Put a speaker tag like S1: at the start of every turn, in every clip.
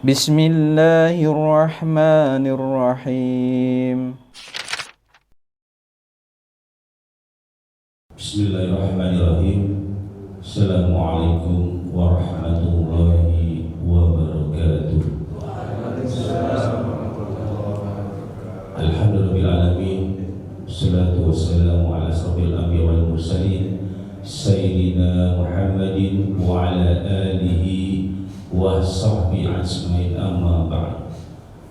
S1: Bismillahirrahmanirrahim.
S2: Bismillahirrahmanirrahim. Assalamualaikum warahmatullahi wabarakatuh. Alhamdulillahirrahmanirrahim. Assalatu wassalamu ala asrafil anbiya wal mursalin Sayyidina Muhammadin wa ala alihi wa sahbihi ajmain, amma ba'd.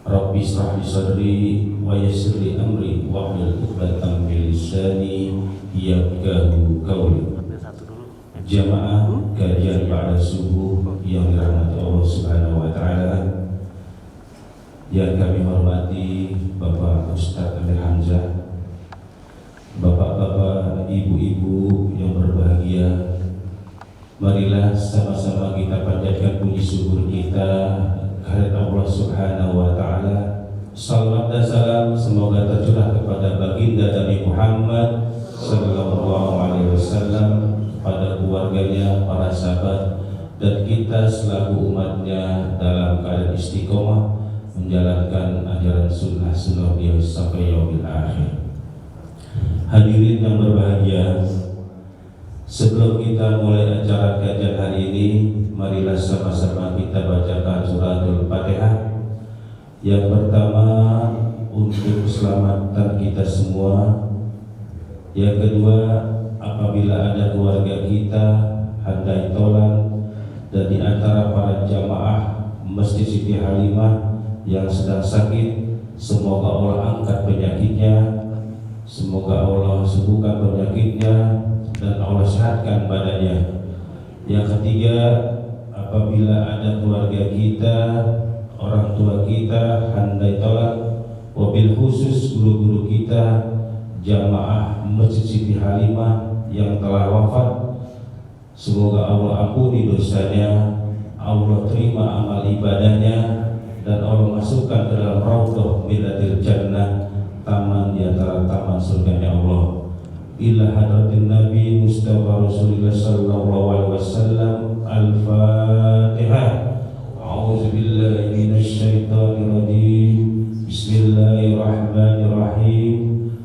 S2: Rabbi israh li sadri wa yassir li amri wahlul 'uqdatam min lisani yafqahu qawli. Jamaah kajian pada subuh yang dirahmati Allah Subhanahu wa taala, yang kami hormati Bapak Ustadz Amir Hamzah, bapak-bapak, ibu-ibu yang berbahagia, marilah sama-sama kita panjatkan puji syukur kita kehadirat Allah Subhanahu wa taala. Salawat dan salam semoga tercurah kepada baginda Nabi Muhammad sallallahu alaihi wasallam, pada keluarganya, para sahabat, dan kita selaku umatnya dalam keadaan istiqomah menjalankan ajaran sunnah beliau sampai yaumil akhir. Hadirin yang berbahagia, sebelum kita mulai acara kajian hari ini, marilah sama-sama kita bacakan suratul Fatihah. Yang pertama untuk keselamatan kita semua. Yang kedua, apabila ada keluarga kita handai tolan dan di antara para jamaah Masjid Siti Halimah yang sedang sakit, semoga Allah angkat penyakitnya, semoga Allah sembuhkan penyakitnya dan Allah sehatkan badannya. Yang ketiga, apabila ada keluarga kita, orang tua kita handai tolan, wabil khusus guru-guru kita jamaah Masjid Siti Halimah yang telah wafat, semoga Allah ampuni dosanya, Allah terima amal ibadahnya, dan Allah masukkan ke dalam raudhah miladil jannah, taman di antara taman surganya Allah. Ila hadratin Nabi Mustafa Rasulullah sallallahu alaihi wasallam. Al-Fatihah. A'udzubillahi minasyaitonir rajim. Bismillahirrahmanirrahim.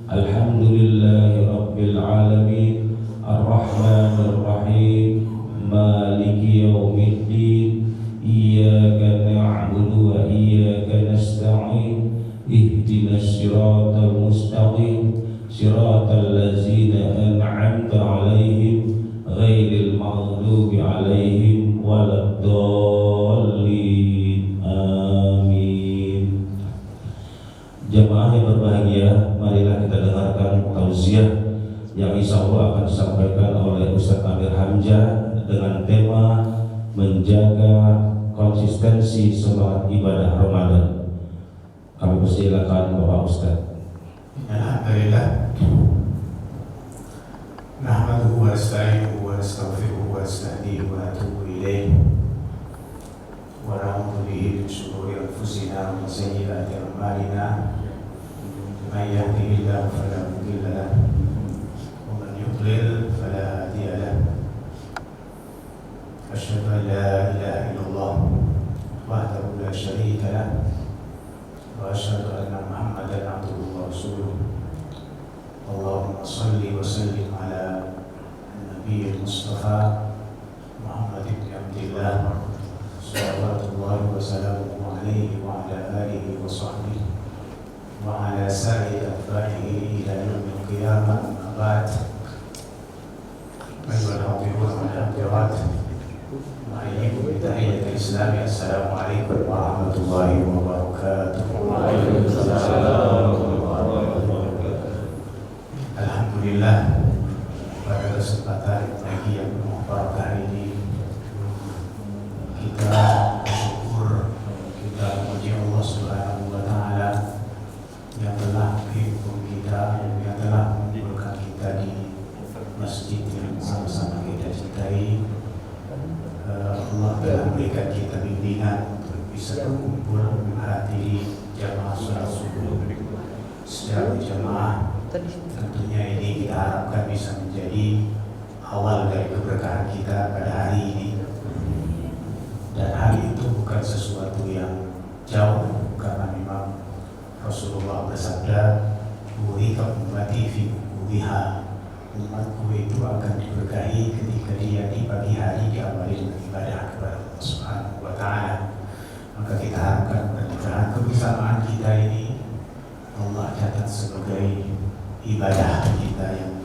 S2: Alhamdulillahi rabbil alamin. Ar-Rahmanir Rahim. Maliki yaumiddin. Iyyaka na'budu wa iyyaka nasta'in. Ihdinas siratal mustaqim. Siratal ladzina an'amta 'alaihim ghairil maghdubi 'alaihim waladdallin. Amin. Jamaah yang berbahagia, marilah kita dengarkan tausiah yang insya Allah akan disampaikan oleh Ustadz Amir Hamzah dengan tema menjaga konsistensi semangat ibadah Ramadan. Kami persilakan Bapak Ustadz.
S3: Alhamdulillah, nahmaduhu wa nasta'inuhu wa nastaghfiruhu wa nastahdihi wa natubu ilayhi wa na'udzu bihi min shururi anfusina wa sayyiati a'malina. Man yahdihillahu fala mudilla lahu wa man yudlil fala hadiya lahu. Asyhadu an la ilaha illallah wahdahu la syarika lahu wa asyhadu anna Muhammadan abduhu wa rasuluh. Allahumma salli wa sallim ala Nabi Mustafa Muhammad ibn Abdillah sallallahu wa sallamu alaihi wa ala alihi wa sahbihi wa ala sa'iri atba'ihi ila yaumil qiyamah. Amma ba'd. Ayyuhal hadirun wal hadirat, Assalamualaikum warahmatullahi wabarakatuh. Assalamualaikum warahmatullahi wabarakatuh. Alhamdulillah, pada kesempatan pagi yang mubarak ini kita bersyukur, kita memuji Allah Subhanahu wa taala yang telah menghimpun kita, yang telah mengumpulkan kita di masjid yang sama-sama kita cintai. Allah telah memberikan kita bimbingan untuk bisa berkumpul menghadiri jamaah salat subuh secara berjamaah. Tentunya ini kita harapkan bisa menjadi awal dari keberkahan kita pada hari ini. Dan hari itu bukan sesuatu yang jauh, karena memang Rasulullah bersabda, "Bu'itha ummati fi bu'iha." Umatku itu akan diberkahi ketika dia di pagi hari diawali dengan ibadah kepada Allah Subhanahu wa Ta'ala. Maka kita harapkan pernikahan kebersamaan kita ini Allah catat sebagai ibadah kita yang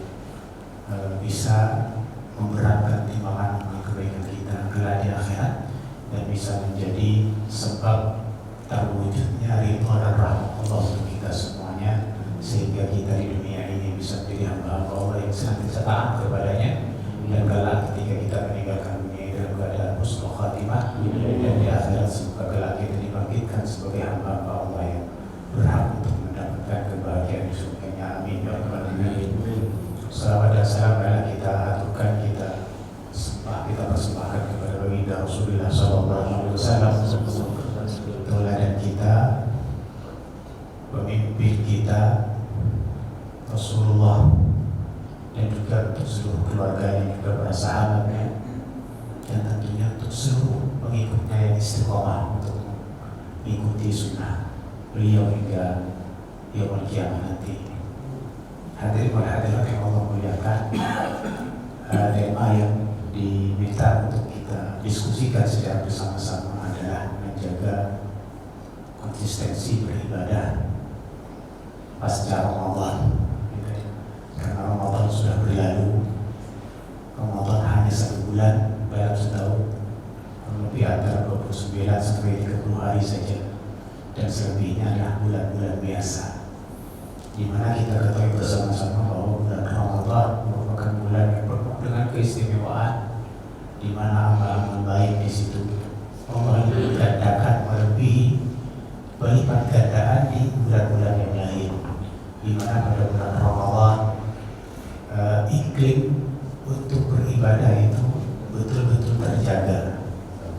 S3: bisa memberatkan timbangan kebaikan kita kelak di akhirat, dan bisa menjadi sebab terwujudnya ridha dan rahmat Allah untuk kita semuanya, sehingga kita di dunia ini bisa menjadi hamba-hamba Allah yang senantiasa taat kepadanya, dan kelak ketika kita meninggalkan dunia ini dalam keadaan husnul khatimah, dan di akhirat semoga kelak kita dibangkitkan sebagai hamba-hamba Allah yang berhak untuk mendapatkan kebahagiaan di surganya. Amin ya rabbal alamin. Salawat dan salam kita aturkan, kita persembahkan kepada baginda Rasulullah SAW, teladan kita, pemimpin kita Rasulullah, dan juga untuk seluruh keluarganya, juga para sahabatnya, dan tentunya untuk seluruh pengikutnya yang istiqomah untuk mengikuti sunnah beliau hingga yaumul qiyamah nanti. Hadirin wal hadirat yang Allah muliakan, tema yang diminta untuk kita diskusikan secara bersama-sama adalah menjaga konsistensi beribadah pasca Ramadan. Karena Ramadan sudah berlalu, Ramadan hanya 1 bulan dalam setahun, lebih antara 29 sampai 30 hari saja, dan selebihnya adalah bulan-bulan biasa, di mana kita ketahui bersama-sama bahwa bulan Ramadan merupakan bulan yang penuh dengan keistimewaan, di mana amal-amal baik di situ Allah gandakan melebihi berlipat gandaan di bulan-bulan yang lain, di mana pada bulan Ramadan iklim untuk beribadah itu betul-betul terjaga,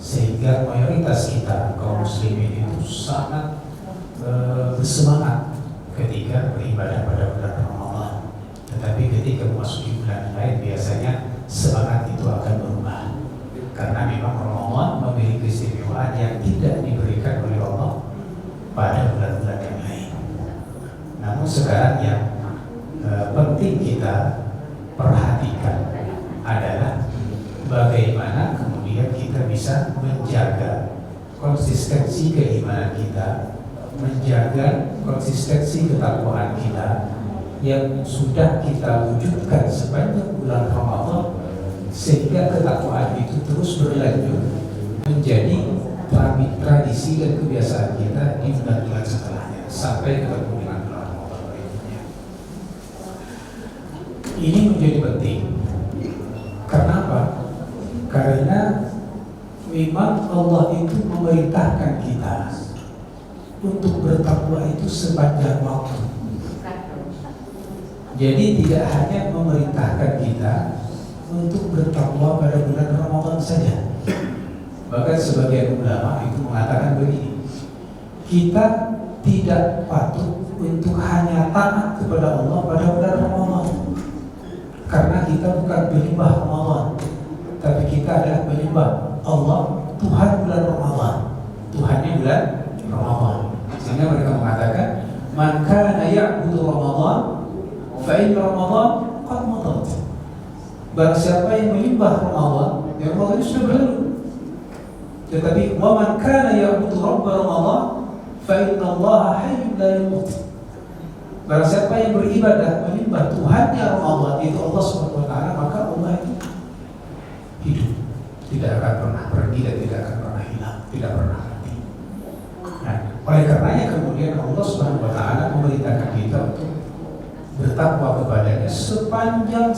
S3: sehingga mayoritas kita kaum muslimin itu sangat bersemangat ketika beribadah pada bulan Ramadan. Tetapi ketika memasuki bulan lain, biasanya semangat itu akan berubah, karena memang Ramadan memiliki keistimewaan yang tidak diberikan oleh Allah pada bulan-bulan yang lain. Namun sekarang yang penting kita perhatikan adalah bagaimana kemudian kita bisa menjaga konsistensi keimanan kita, menjaga konsistensi ketakwaan kita yang sudah kita wujudkan sepanjang bulan Ramadan, sehingga ketakwaan itu terus berlanjut menjadi tradisi dan kebiasaan kita di bulan-bulan setelahnya sampai ketemu dengan bulan Ramadan berikutnya. Ini menjadi penting. Kenapa? Karena memang Allah itu memerintahkan kita untuk bertakwa itu sepanjang waktu. Jadi tidak hanya memerintahkan kita untuk bertakwa pada bulan Ramadan saja. Bahkan sebagian ulama itu mengatakan begini, kita tidak patut untuk hanya taat kepada Allah pada bulan Ramadan, karena kita bukan penyembah Ramadan, tapi kita adalah penyembah Allah, Tuhan bulan Ramadan, Tuhannya bulan Ramadan. Sehingga mereka mengatakan, man kana ya'budu Ramadan fa in Ramadan qad madat. Barang siapa yang menyembah Ramadan, ya Ramadan sudah berlalu. Tetapi wa man kana ya'budu Rabb Ramadan fa inna Allah hayyun la yamut. Barang siapa yang beribadah menyembah Tuhannya Ramadan, itu Allah Subhanahu wa taala, maka Allah itu hidup, tidak akan pernah pergi dan tidak akan pernah hilang, tidak pernah mati. Nah, oleh karenanya kemudian Allah Subhanahu wa taala memerintahkan kita untuk bertakwa kepadanya sepanjang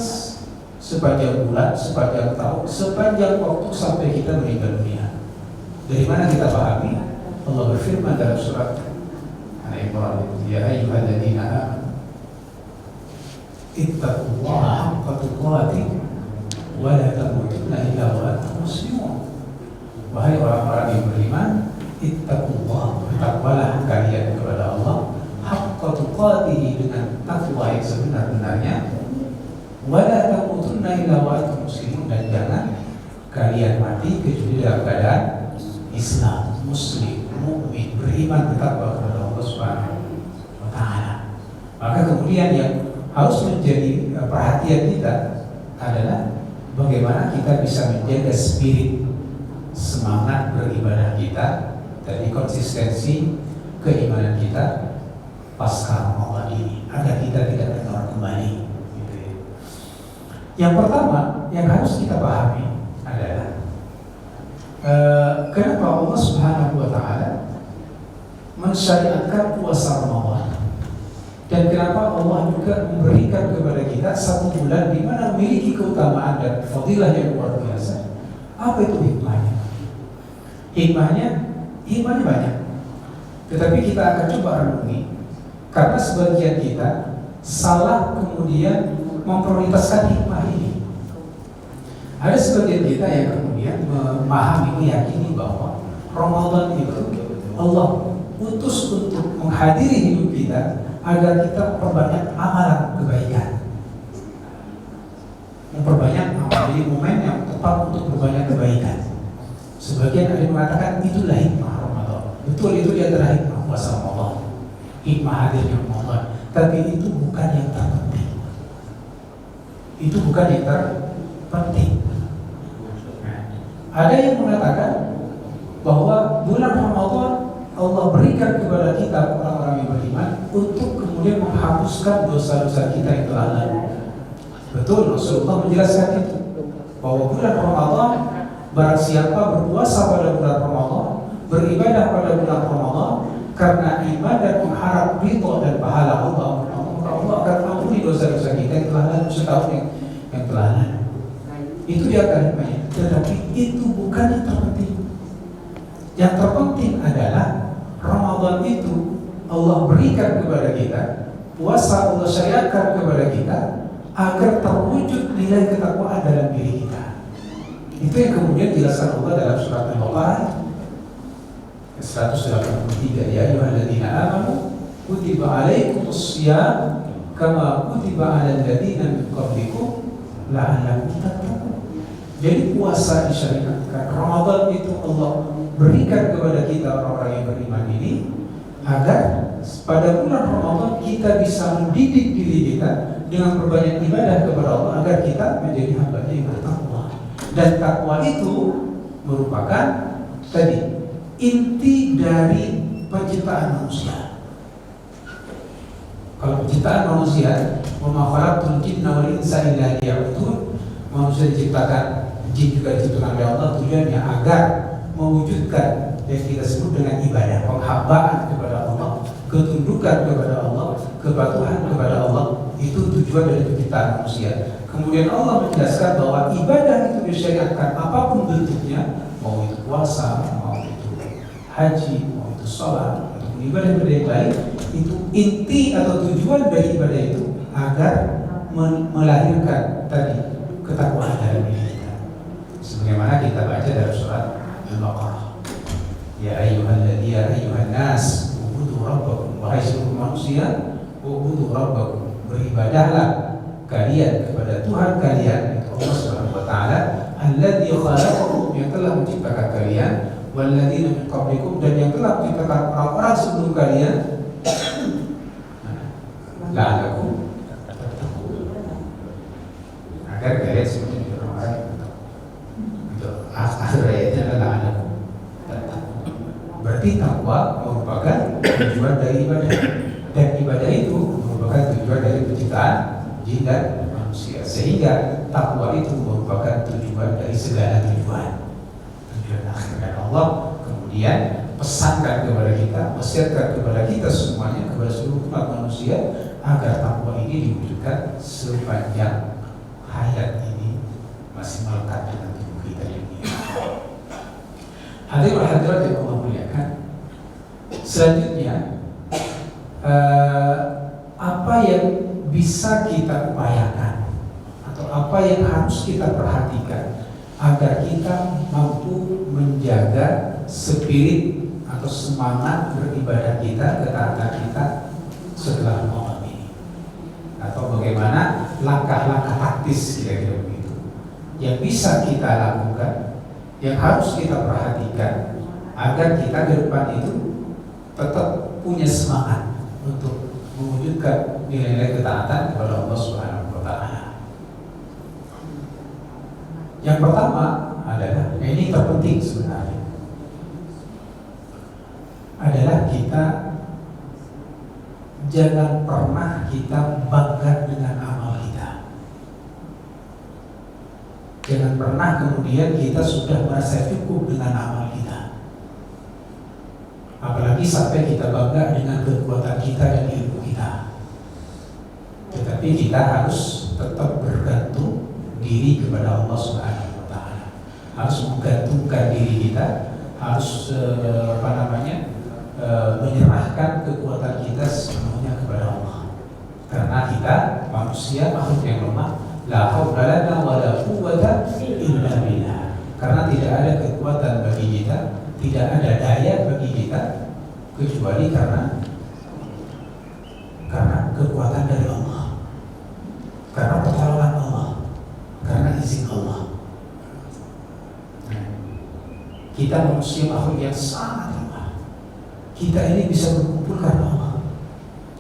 S3: bulan, sepanjang tahun, sepanjang waktu sampai kita meninggal dunia. Dari mana kita pahami? Allah berfirman dalam surat Al-Imran, ya ayyuhalladzina amanu ittaqullaha haqqa tuqatih wa la tamutunna illa wa antum muslimun. Wahai orang-orang yang beriman, ittaqullah, bertakwalah kalian kepada Allah haqqa tuqatih, dengan takwa yang sebenar-benarnya, wa la tamutunna illa wa antum muslimun, dan jangan kalian mati kecuali dalam keadaan Islam. muslim, mukmin, beriman, bertakwa kepada Allah Subhanahu wa Ta'ala. Maka kemudian yang harus menjadi perhatian kita adalah bagaimana kita bisa menjaga spirit, semangat beribadah kita, dari konsistensi keimanan kita pasca Ramadan ini, agar kita tidak menolak kembali. Gitu ya. Yang pertama yang harus kita pahami adalah kenapa Allah Subhanahu wa Ta'ala mensyariatkan puasa Ramadan, dan kenapa Allah juga memberikan kepada kita satu bulan di mana memiliki keutamaan dan fadilah yang luar biasa. Apa itu hikmahnya? Hikmahnya banyak. Tetapi kita akan coba renungi, karena sebagian kita salah kemudian memprioritaskan hikmah ini. Ada sebagian kita yang kemudian memahami, meyakini bahwa Ramadan itu Allah utus untuk menghadiri hidup kita agar kita perbanyak amalan kebaikan, memperbanyak amal, jadi momen yang tepat untuk berbanyak kebaikan. Sebagian ada yang mengatakan itulah hikmah Ramadan. Betul, itu di antara hikmah puasa Ramadan, hikmah hadirnya Ramadan. Tapi itu bukan yang terpenting. Itu bukan yang terpenting. Ada yang mengatakan bahwa bulan Ramadan Allah berikan kepada kita orang-orang yang beriman untuk kemudian menghapuskan dosa-dosa kita yang telah lalu. Betul, Rasulullah menjelaskan itu, bahwa bulan Ramadan, barang siapa berpuasa pada bulan Ramadan, beribadah pada bulan Ramadan karena iman dan mengharap ridho dan pahala Allah, maka Allah akan ampuni dosa-dosa kita yang telah lalu setahun yang telah lalu. Itu dia kalimatnya. Tetapi itu bukan yang terpenting. Yang terpenting adalah Ramadan itu Allah berikan kepada kita, puasa Allah syariatkan kepada kita agar terwujud nilai ketakwaan dalam diri kita. Itu yang kemudian dijelaskan Allah dalam surat Al-Baqarah 183, ya ayyuhalladzina amanu kutiba alaikumus syiyam kama kutiba alal ladzina min qablikum la'allakum tattaqun. Jadi puasa disyariatkan, Ramadan itu Allah berikan kepada kita orang-orang yang beriman ini agar pada bulan Ramadan kita bisa mendidik diri kita dengan berbanyak ibadah kepada Allah agar kita menjadi hamba yang bertakwa. Dan takwa itu merupakan tadi inti dari penciptaan manusia. Kalau penciptaan manusia, wa ma khalaqtul jinna wal insa illa liya'budun, manusia diciptakan, jin juga diciptakan oleh Allah tujuannya agar mewujudkan yang kita sebut dengan ibadah, penghambaan kepada Allah, ketundukan kepada Allah, kepatuhan kepada Allah. Itu tujuan dari penciptaan manusia. Kemudian Allah menjelaskan bahwa ibadah itu disyariatkan apapun bentuknya, mau itu puasa, mau itu haji, mau itu sholat, atau ibadah-ibadah yang lain, itu inti atau tujuan dari ibadah itu agar melahirkan tadi ketakwaan dalam diri kita. Sebagaimana kita baca dalam surat Al-Baqarah, ya ayyuhan nas ubudu rabbakum, wahai seluruh manusia, ubudu rabbakum, beribadahlah kalian kepada Tuhan kalian, itu Allah Subhanahu wa Ta'ala, alladzi khalaqakum, yang telah menciptakan kalian, walladzina min qablikum, dan yang telah menciptakan orang-orang sebelum kalian, la'allakum tattaqun, agar kalian semuanya menjadi orang-orang yang bertakwa. Itu akhir ayatnya adalah la'allakum tattaqun. Berarti takwa merupakan tujuan dari ibadah, dan ibadah itu merupakan tujuan dari penciptaan jin dan manusia, sehingga takwa itu merupakan tujuan dari segala tujuan akhir. Dan Allah kemudian pesankan kepada kita, wasiatkan kepada kita semuanya, kepada seluruh umat manusia, agar takwa ini diwujudkan sepanjang hayat ini masih melekat dengan tubuh kita ini. Hadirin hadirat yang Allah muliakan, selanjutnya apa yang bisa kita upayakan atau apa yang harus kita perhatikan agar kita mampu menjaga spirit atau semangat beribadah kita, ketaatan kita setelah Ramadan ini, atau bagaimana langkah-langkah taktis kira-kira begitu yang bisa kita lakukan, yang harus kita perhatikan agar kita ke depan itu tetap punya semangat untuk mewujudkan nilai-nilai ketaatan kepada Allah Subhanahu wa taala. Yang pertama adalah, ini terpenting sebenarnya, adalah kita jangan pernah kita bangga dengan amal kita. Jangan pernah kemudian kita sudah merasa cukup dengan amal kita, apalagi sampai kita bangga dengan kekuatan kita dan ilmu kita. Tetapi kita harus tetap bergantung diri kepada Allah Subhanahu wa taala. Harus menggantungkan diri kita, harus menyerahkan kekuatan kita sepenuhnya kepada Allah. Karena kita manusia makhluk yang lemah, la haula lana wa la quwwata illa billah. Karena tidak ada kekuatan bagi kita, tidak ada daya bagi kita kecuali karena kekuatan dari Allah, karena pertolongan Allah, karena izin Allah. Kita manusia makhluk yang sangat lemah. Kita ini bisa berkumpul karena Allah.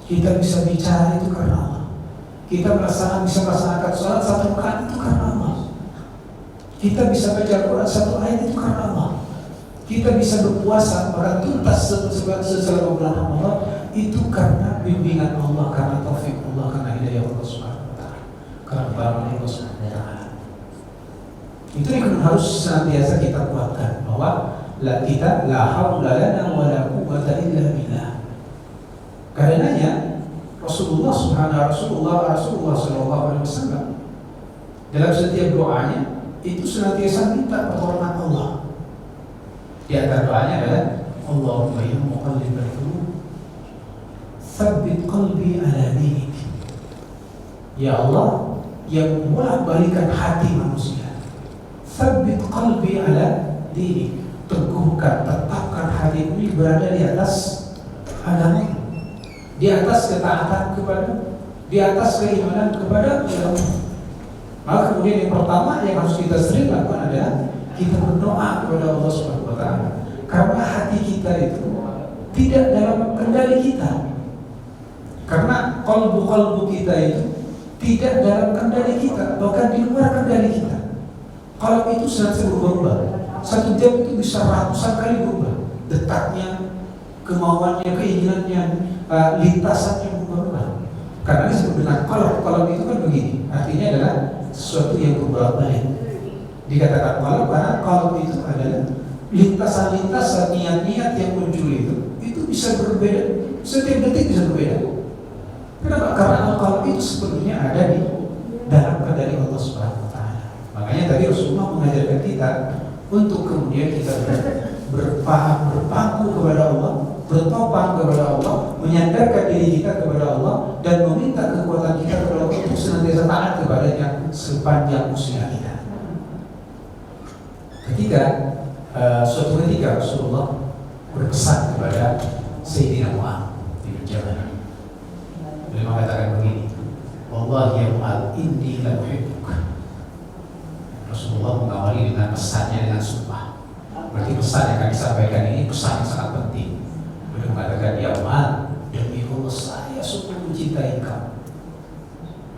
S3: Kita bisa bicara itu karena Allah. Kita bisa melaksanakan sholat satu rakaat itu karena Allah. Kita bisa baca Quran satu ayat itu karena Allah. Kita bisa berpuasa bahkan tuntas selama bulan Ramadan itu karena bimbingan Allah, karena taufik Allah, karena hidayah Allah Subhanahu wa taala, karena pertolongan Allah Subhanahu wa taala. Itu yang harus senantiasa kita kuatkan, bahwa kita la haula lana wa la quwwata illa billah. Karenanya Rasulullah sallallahu alaihi wasallam dalam setiap doanya itu senantiasa minta pertolongan Allah. Di antara doanya adalah Allahumma ya muqallibal qulub tsabbit qalbi ala dinik. Ya Allah yang membolak-balikan hati manusia, tsabbit qalbi ala dinik, teguhkan, tetapkan hatiku ini berada di atas agama, di atas ketaatan kepada, di atas keimanan kepada Allah. Maka kemudian yang pertama yang harus kita sering lakukan adalah kita berdoa kepada Allah Subhanahu wa taala, karena hati kita itu tidak dalam kendali kita, karena qalbu kita itu tidak dalam kendali kita, bahkan di luar kendali kita. Qalb itu senantiasa berubah. Satu jam itu bisa ratusan kali berubah, detaknya, kemauannya, keinginannya, lintasannya berubah. Karena disebut dengan qalb itu kan begini, artinya adalah sesuatu yang berbolak-balik. Dikatakan qalb karena qalb itu adalah lintasan-lintasan niat-niat yang muncul itu bisa berbeda, setiap detik bisa berbeda. Kenapa? Karena qalb itu sepenuhnya ada di dalam kendali Allah Subhanahu wa taala. Makanya tadi Rasulullah mengajarkan kita untuk kemudian kita berpangku kepada Allah, bertopang kepada Allah, menyandarkan diri kita kepada Allah, dan meminta kekuatan kita kepada Allah untuk senantiasa taat kepadanya sepanjang usia kita. Suatu ketika Rasulullah berpesan kepada Sayyidina Mu'adz bin Jabal. Beliau mengatakan begini, "Wallahi ya Mu'adz, inni la uhibbuka." Rasulullah mengawali dengan pesannya dengan sumpah. Berarti pesan yang akan disampaikan ini pesan yang sangat penting. Beliau mengatakan, "Ya Mu'adz, demi Allah saya sungguh mencintai kamu."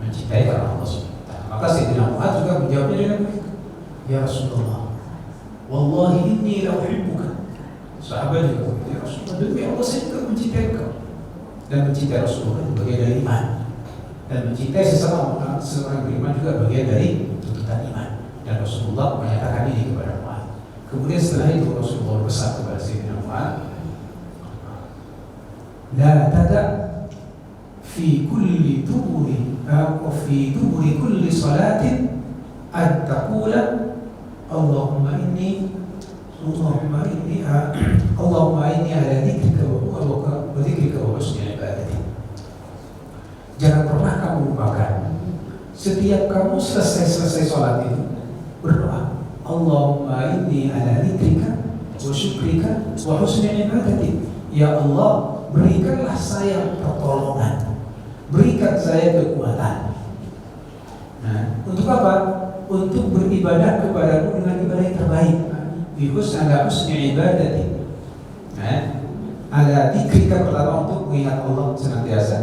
S3: Mencintai karena Allah Subhanahu wa taala. Maka Sayyidina Mu'adz juga menjawabnya dengan begitu. "Ya Rasulullah, wallahi inni la uhibbuka." Sahabat juga, "Ya Rasulullah, demi Allah saya juga mencintai kamu." Dan mencintai Rasulullah itu bagian dari iman. Dan mencintai seseorang beriman juga bagian dari tuntutan iman. Dan Rasulullah menyatakan ini kepada Mu'adz. Kemudian setelah itu Rasulullah berpesan kepada Sayyidina Mu'adz, "La tada' fi kulli duburi kulli salatin an taqula Allahumma inni ala dzikrika wa dzikrika wa husni ibadati." Jangan pernah kamu lupakan, setiap kamu selesai sholat itu berdoa, Allahumma inni ala dzikrika wa syukrika wa husni ibadati. Ya Allah, berikanlah saya pertolongan, berikan saya kekuatan. Nah, untuk apa? Untuk beribadah kepadamu dengan ibadah yang terbaik. Bihusni ibadati
S1: Ala dzikrika, pertama untuk mengingat Allah senantiasa.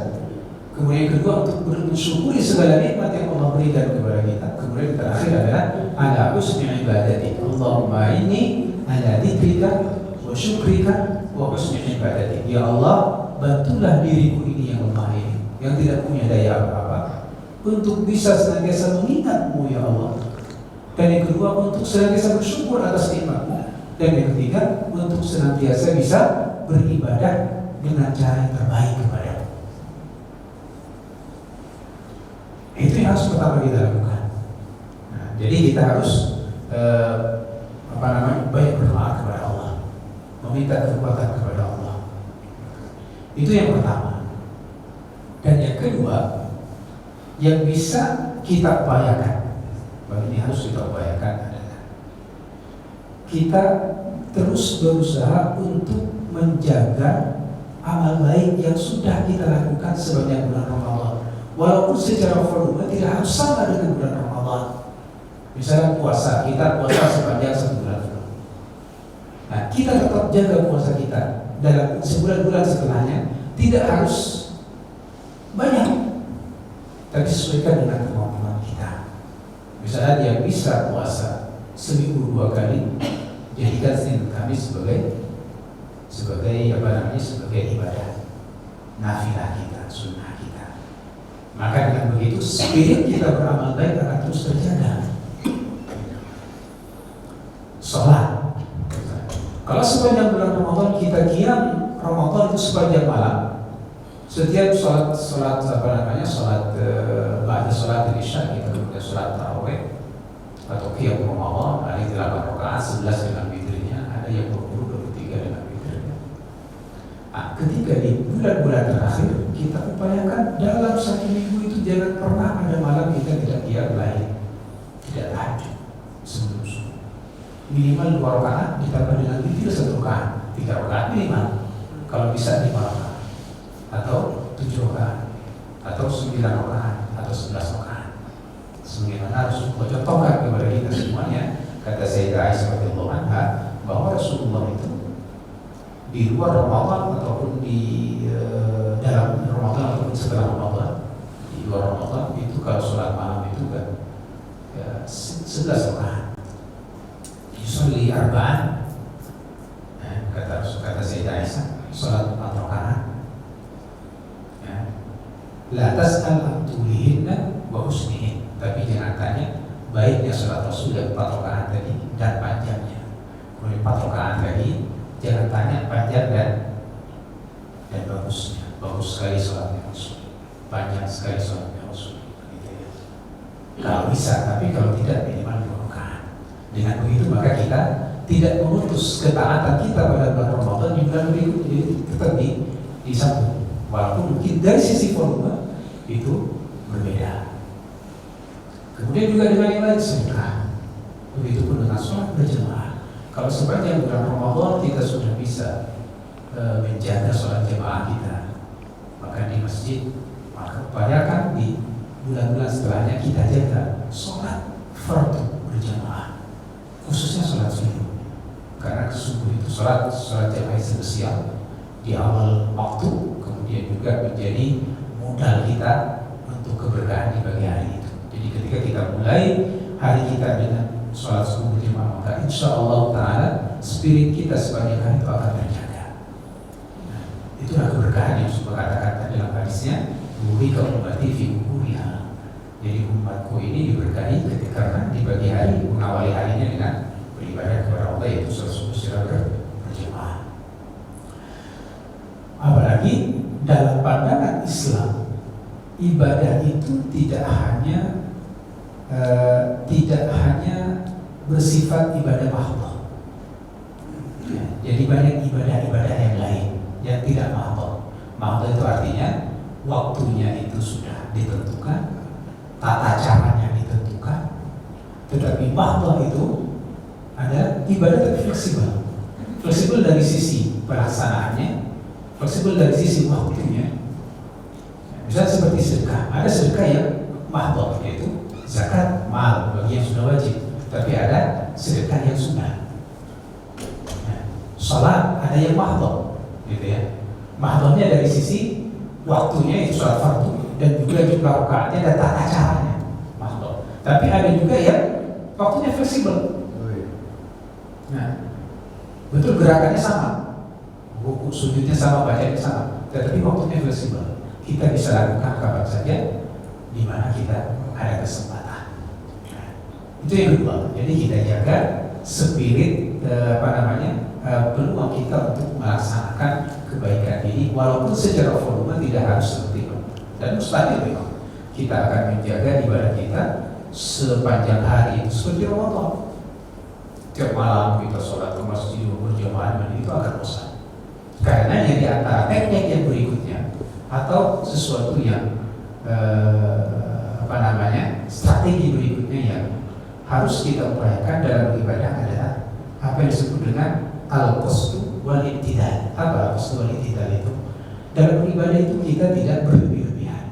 S1: Kemudian yang kedua untuk bersyukuri segala nikmat yang Allah berikan kepada kita. Kemudian terakhir adalah ala husni ibadati. Allahumma inni ala dzikrika wa syukrika wa husni ibadati. Ya Allah, bantulah diriku ini yang lemah ini, yang tidak punya daya apa-apa, untuk bisa senantiasa mengingat-Mu ya Allah. Dan yang kedua untuk senantiasa bersyukur atas nikmat-Mu. Dan yang ketiga untuk senantiasa bisa beribadah dengan cara yang terbaik kepada-Mu. Itu yang harus pertama kita lakukan. Nah, jadi kita harus banyak berdoa kepada Allah, meminta kekuatan kepada Allah. Itu yang pertama. Dan yang kedua, yang bisa kita upayakan, ini harus kita upayakan adalah kita terus berusaha untuk menjaga amal baik yang sudah kita lakukan sebanyak bulan Ramadan. Walaupun secara volume tidak harus sama dengan bulan Ramadan. Misalnya puasa, kita puasa sepanjang 1 bulan. Nah, kita tetap jaga puasa kita dalam sebulan-bulan setelahnya, tidak harus banyak, tapi sesuaikan dengan kemampuan kita. Misalnya dia bisa puasa seminggu 2 kali, jadikan Senin Kamis sebagai ibadah nafilah kita, sunnah kita. Maka dengan begitu spirit kita beramal baik akan terus terjaga. Sholat, kalau sepanjang bulan Ramadan kita qiyam Ramadan itu sepanjang malam. Setiap sholat ba'da sholat isya kita kemudian sholat tarawih atau qiyam Ramadan, ada 8 rakaat, 11 dengan witirnya, ada yang 20, 23 dengan witirnya. Nah, ketika di bulan-bulan terakhir kita upayakan dalam 1 minggu itu jangan pernah ada malam kita tidak qiyam lain, tidak tahajud sebelum subuh. Minimal 2 rakaat ditambah dengan witir 1 rakaat, 3 rakaat minimal. Kalau bisa 5 rakaat atau 7 rakaat atau 9 rakaat atau 11 rakaat. Sebagaimana Rasulullah contohkan kepada kita semuanya, kata Sayyidah Aisyah radhiyallahu anha bahwa Rasulullah itu di luar Ramadan ataupun di dalam Ramadan ataupun setelah Ramadan, di luar Ramadan itu kalau sholat malam itu kan 11 rakaat. Yusolli arba'an, kata Sayyidah Aisyah, sholat 4 rakaat. La tas'al an tulihinna wa husnihin, tapi jangan tanya baiknya sholat Rasul yang 4 rakaat tadi dan panjangnya. Kemudian 4 rakaat tadi jangan tanya panjang dan bagusnya. Bagus sekali sholatnya Rasul, panjang sekali sholatnya Rasul. Kalau bisa, tapi kalau tidak minimal 2 rakaat. Dengan begitu maka kita tidak memutus ketaatan kita pada bulan Ramadan di bulan berikut, jadi tetap disambung. Walaupun mungkin dari sisi volume itu berbeda. Kemudian juga dengan yang lain sedekah. Begitu pun dengan sholat berjamaah. Kalau sepanjang bulan Ramadan kita sudah bisa menjaga sholat jamaah kita, maka di masjid, maka upayakan di bulan-bulan setelahnya kita jaga sholat fardu berjamaah, khususnya sholat subuh. Karena subuh itu sholat jamaah spesial di awal waktu. Kemudian juga menjadi modal kita untuk keberkahan di pagi hari itu. Jadi ketika kita mulai hari kita dengan sholat subuh berjamaah, maka insya Allah Ta'ala spirit kita sebagai hari itu akan terjaga. Nah, itulah keberkahan yang Rasulullah katakan dalam hadisnya, "Burika ummati fi kuburiha." Jadi umatku ini diberkahi ketika di pagi hari mengawali harinya dengan beribadah kepada Allah, yaitu sholat subuh secara berjamaah. Apalagi dalam pandangan Islam, ibadah itu tidak hanya bersifat ibadah mahdhah. Jadi banyak ibadah-ibadah yang lain yang tidak mahdhah. Mahdhah itu artinya waktunya itu sudah ditentukan, tata caranya ditentukan. Tetapi mahdhah itu ada ibadah yang fleksibel. Fleksibel dari sisi pelaksanaannya, fleksibel dari sisi waktunya. Misalnya seperti sedekah, ada sedekah yang mahdhah, yaitu zakat mal bagi yang sudah wajib, tapi ada sedekah yang sunnah. sholat ada yang mahdhah, gitu ya. Mahdhahnya dari sisi waktunya itu sholat fardu dan juga jumlah rakaatnya dan tata caranya mahdhah. Tapi ada juga yang waktunya fleksibel. Nah, betul gerakannya sama, ruku sujudnya sama, bacanya sama, tetapi waktunya fleksibel. Kita bisa lakukan kapan saja, di mana kita ada kesempatan. Nah, itu yang kedua. Jadi kita jaga spirit peluang kita untuk melaksanakan kebaikan ini, walaupun secara volume tidak harus seperti itu. Dan mustahil memang kita akan menjaga ibadah kita sepanjang hari seperti Ramadan. Tiap malam kita sholat ke masjid berjamaah dan itu akan bosan. Karena yang di antara teknik yang berikutnya atau sesuatu yang strategi berikutnya yang harus kita upayakan dalam beribadah adalah apa yang disebut dengan al-qasdu wal i'tidal. Apa al-qasdu wal i'tidal itu? Dalam beribadah itu kita tidak berlebih-lebihan,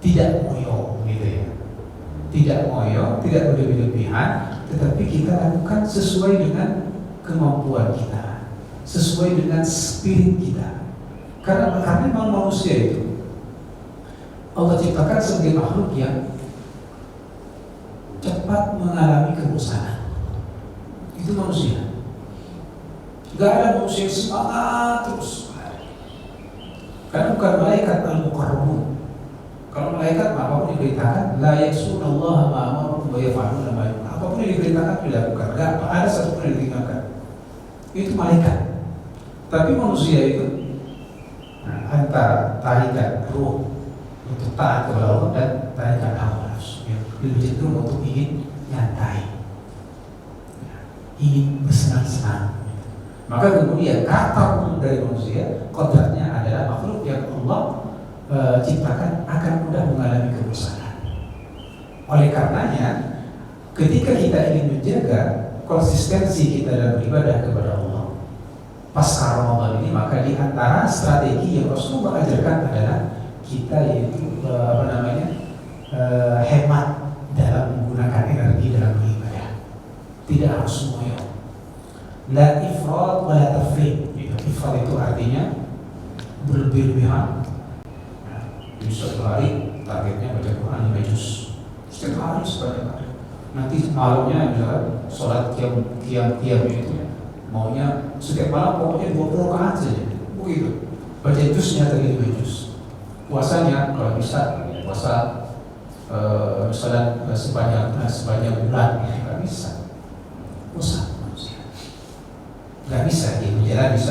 S1: tidak ngoyo, gitu ya. Tidak ngoyo, tidak berlebih-lebihan, tetapi kita lakukan sesuai dengan kemampuan kita, sesuai dengan spirit kita. Karena memang manusia itu Allah ciptakan sebagai makhluk yang cepat mengalami kebosanan. Itu manusia. Gak ada manusia yang semangat terus. Karena bukan malaikat al-muqarrabun. Kalau malaikat apapun diberitakan, la ya'sunallaha ma amarahum wa yaf'aluna ma yu'marun. Apapun yang diberitakan dilakukan, gak ada satu pun yang ditinggalkan. Itu malaikat. Tapi manusia itu antara tarikan ruh untuk taat kepada Allah dan tarikan hawa nafsu yang lebih cenderung untuk ingin nyantai, ingin bersenang-senang. Maka kemudian kata umum dari manusia, kodratnya adalah makhluk yang Allah ciptakan akan mudah mengalami kebosanan. Oleh karenanya, ketika kita ingin menjaga konsistensi kita dalam beribadah kepada Allah pasca Ramadan ini, maka di antara strategi yang Rasulullah ajarkan adalah kita yaitu hemat dalam menggunakan energi dalam beribadah. Tidak harus ngoyo. La ifrat wa la tafrit. Ifrat itu artinya berlebih-lebihan. Jadi suatu hari targetnya baca Quran 5 juz setiap hari sebanyak hari. Nanti malamnya misalkan sholat qiyam itu maunya setiap malam pokoknya 20 rakaat saja. Begitu. Baca juznya tadi 5 juz. Puasanya kalau bisa puasa misalnya sepanjang bulan nggak bisa. Puasa manusia nggak bisa dia berjalan di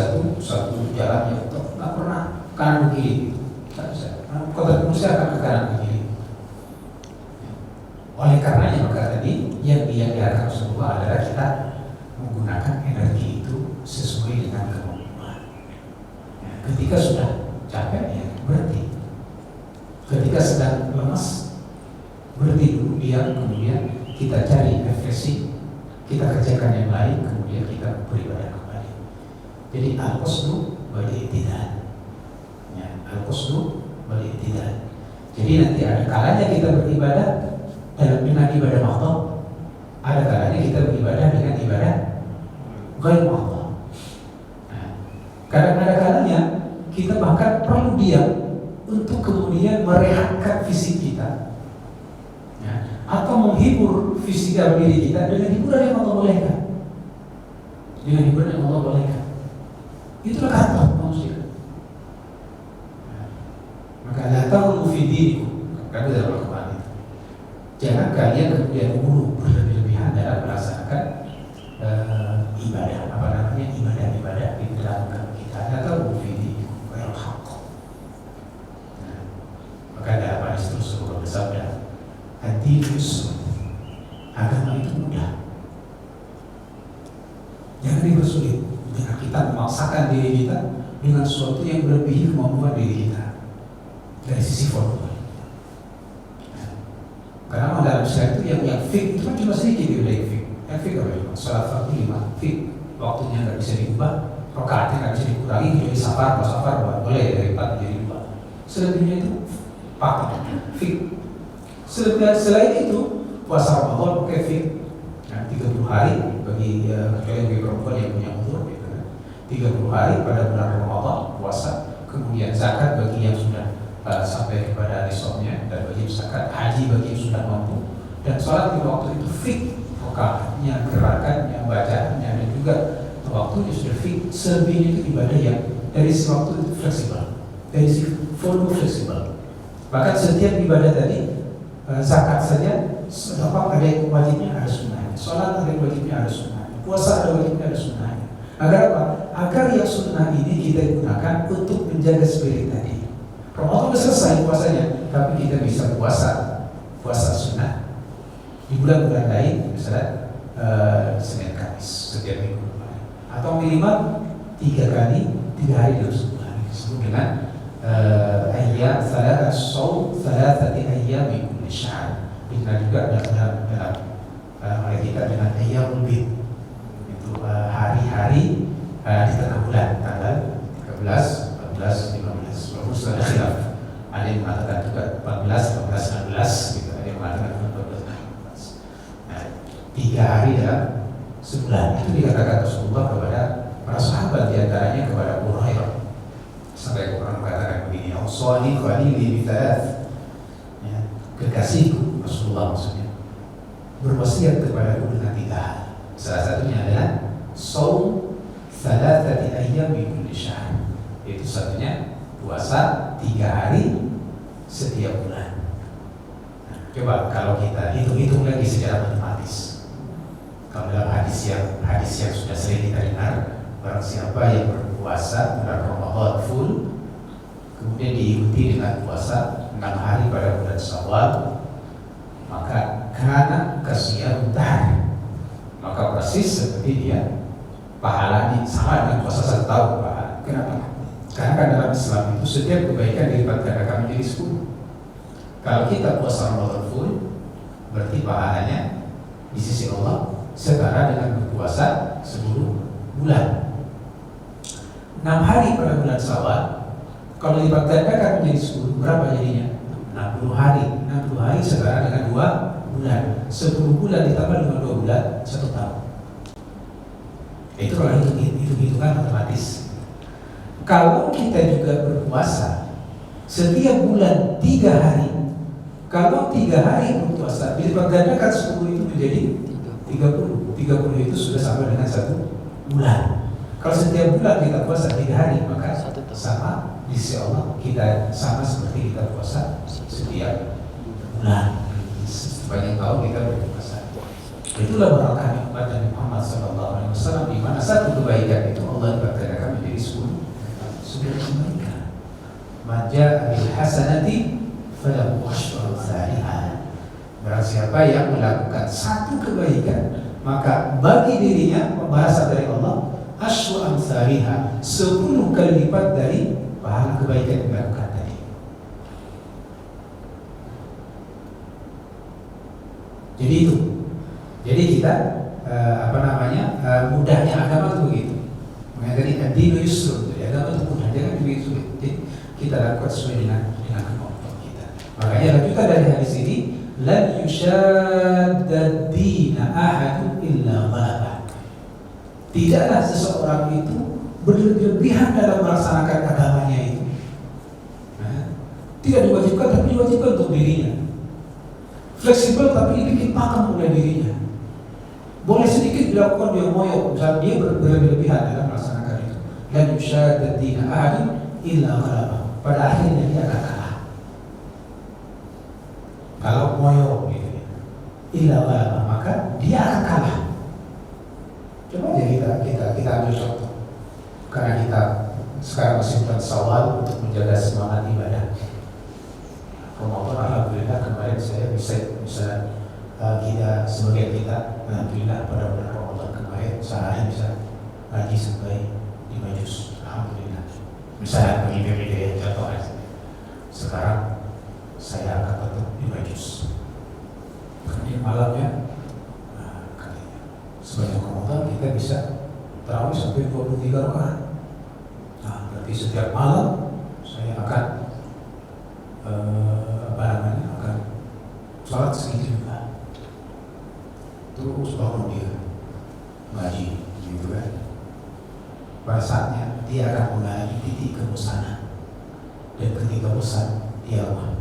S1: satu jalan yang nggak pernah kanan begini. Nggak bisa. Kota manusia akan ke kanan begini. Oleh karenanya maka tadi yang diarahkan Rasulullah adalah kita menggunakan energi itu sesuai dengan kemampuan. Ketika sudah capek ya berhenti. Ketika sedang lemas berhenti dulu, biar kemudian kita cari refreshing, kita kerjakan yang lain, kemudian kita beribadah kembali. Jadi al-qasdu wal i'tidal. Ya, al-qasdu wal i'tidal. Jadi nanti ada kalanya kita beribadah dengan ibadah mahdhah, ada kalanya kita beribadah dengan ibadah ghair mahdhah. Nah, kadang ada kalanya kita bahkan perlu diam untuk kemudian merehatkan fisik kita, ya, atau menghibur fisik dan diri kita dengan hiburan yang Allah bolehkan. Dengan hiburan yang Allah bolehkan. Itulah kata manusia. Maka la taghlu fi dinikum, kata dalam Al-Quran itu. Jangan kalian kemudian berlebih-lebihan dalam melaksanakan ibadah di dalam kita. La taghlu fi dinikum ghairal haqq. Maka dalam hadis Rasulullah bersabda, ad-din yusr, agama itu mudah. Jangan dipersulit dengan kita memaksakan diri kita dengan sesuatu yang melebihi kemampuan diri kita dari sisi volume. Karena dalam Islam itu yang fik itu kan cuma sedikit yang fik. Yang fik apa itu? Salat fardu 5 fik, waktunya nggak bisa diubah, rakaatnya nggak bisa dikurangi, jadi safar boleh dari 4 menjadi 2. Selebihnya itu pakai fik. Selain itu puasa Ramadan pakai fik. 30 hari bagi perempuan yang punya umur, gitu kan. 30 hari pada bulan Ramadan puasa, kemudian zakat bagi yang sudah sampai kepada nisabnya dan wajib zakat, haji bagi yang sudah mampu, dan sholat di waktu itu fix rokaatnya, gerakannya, bacaannya, dan juga waktunya sudah fix. Selebihnya itu ibadah yang dari si waktu itu fleksibel, dari si volume fleksibel. Bahkan setiap ibadah tadi, zakat saja, sedekah ada yang wajibnya, ada sunnahnya, sholat ada yang wajibnya, ada sunnahnya, puasa ada wajibnya, ada sunnahnya. Agar apa? Agar yang sunnah ini kita gunakan untuk menjaga spirit tadi. Ramadan sudah selesai puasanya, tapi kita bisa puasa sunnah di bulan-bulan lain, misalnya Senin Kamis setiap minggu, atau minimal 3 hari dalam sebulan. Disebut dengan ayyam thalathati ayyam min kulli syahr. Kita juga dalam kita dengan ayyamul bid, itu hari-hari di tengah bulan, tanggal 13, 14, 15. Walaupun sudah ada khilaf, ada yang mengatakan juga 14, 15, 16 gitu, ada yang mengatakan 14, 15. Nah, 3 hari dalam sebulan itu dikatakan Rasulullah kepada para sahabat, diantaranya kepada Abu Hurairah, sampai orang mengatakan begini, "Awsani khalili bi thalath." Ya, kekasihku Rasulullah maksudnya berwasiat kepada aku dengan 3 hal. Salah satunya adalah shaum thalathati ayyam min kulli syahr. Itu satunya puasa 3 hari setiap bulan. Nah, coba kalau kita hitung-hitung lagi secara matematis. Kalau dalam hadis yang sudah sering kita dengar, barang siapa yang berpuasa bulan Ramadan full, kemudian diikuti dengan puasa 6 hari pada bulan Syawal, maka kana kasiyam tahar, maka persis seperti dia pahalanya sama dengan puasa 1 tahun pahala. Kenapa? Karena kan dalam Islam itu setiap kebaikan dilipat gandakan menjadi 10. Kalau kita puasa Ramadan full, berarti pahalanya di sisi Allah setara dengan berpuasa 10 bulan. 6 hari pada bulan Syawal, kalau dilipat gandakan menjadi 10, berapa jadinya? 60 hari. 60 hari setara dengan 2 bulan. 10 bulan ditambah dengan 2 bulan, 1 tahun. Itu kalau hitung-hitungan matematis. Kalau kita juga berpuasa setiap bulan 3 hari, kalau 3 hari berpuasa dilipat gandakan 10 itu menjadi 30. 30 itu sudah sama dengan 1 bulan. Kalau setiap bulan kita puasa 3 hari, maka sama di sisi Allah kita sama seperti kita puasa setiap bulan. Sepanjang tahun kita berpuasa. Itulah barakahnya umat Nabi Muhammad SAW, di mana satu kebaikan itu Allah berkatakan menjadi 10 kebaikan. Maja bil hasanati falahu asyru amsalha. Barang siapa yang melakukan satu kebaikan, maka bagi dirinya pembalasan dari Allah asyru amsalha, 10 kali lipat dari pahala kebaikan yang dilakukan tadi. Jadi itu. Jadi kita mudahnya agama itu begitu. Mengajari ad-dinu yusrun, jadi agama itu mudah, jangan begitu sulit. Jadi kita lakukan sesuai dengan kemampuan kita. Makanya lanjutan dari hadis ini, lan yushadda ad-dina ahadun illa ghalabah. Tidaklah seseorang itu berlebihan dalam melaksanakan agamanya itu. Tidak diwajibkan, tapi diwajibkan untuk dirinya. Fleksibel tapi dibikin pakem oleh dirinya. Boleh sedikit dilakukan dia moyok, misalnya dia berlebihan dalam melaksanakan itu. Dan yushadda ad-dina ahadun illa ghalabah. Pada akhirnya dia akan kalah. Kalau moyok gitu ya, illa ghalabah, maka dia akan kalah. Coba aja kita ambil contoh. Karena kita sekarang masih bulan Syawal untuk menjaga semangat ibadah. Ramadan alhamdulillah kemarin saya bisa kita sebagian kita alhamdulillah pada bulan Ramadan kemarin sehari bisa ngaji sampai 5 juz, alhamdulillah. Misalnya bagi contoh aja. Sekarang saya akan tutup 5 juz. Kemudian malamnya sebanyak Ramadan kita bisa tarawih sampai 23 rakaat. Nah, berarti setiap malam saya akan akan sholat segitu juga. Terus bangun dia ngaji, gitu kan. pada saatnya dia akan mengalami titik kebosanan, dan ketika bosan dia lemah.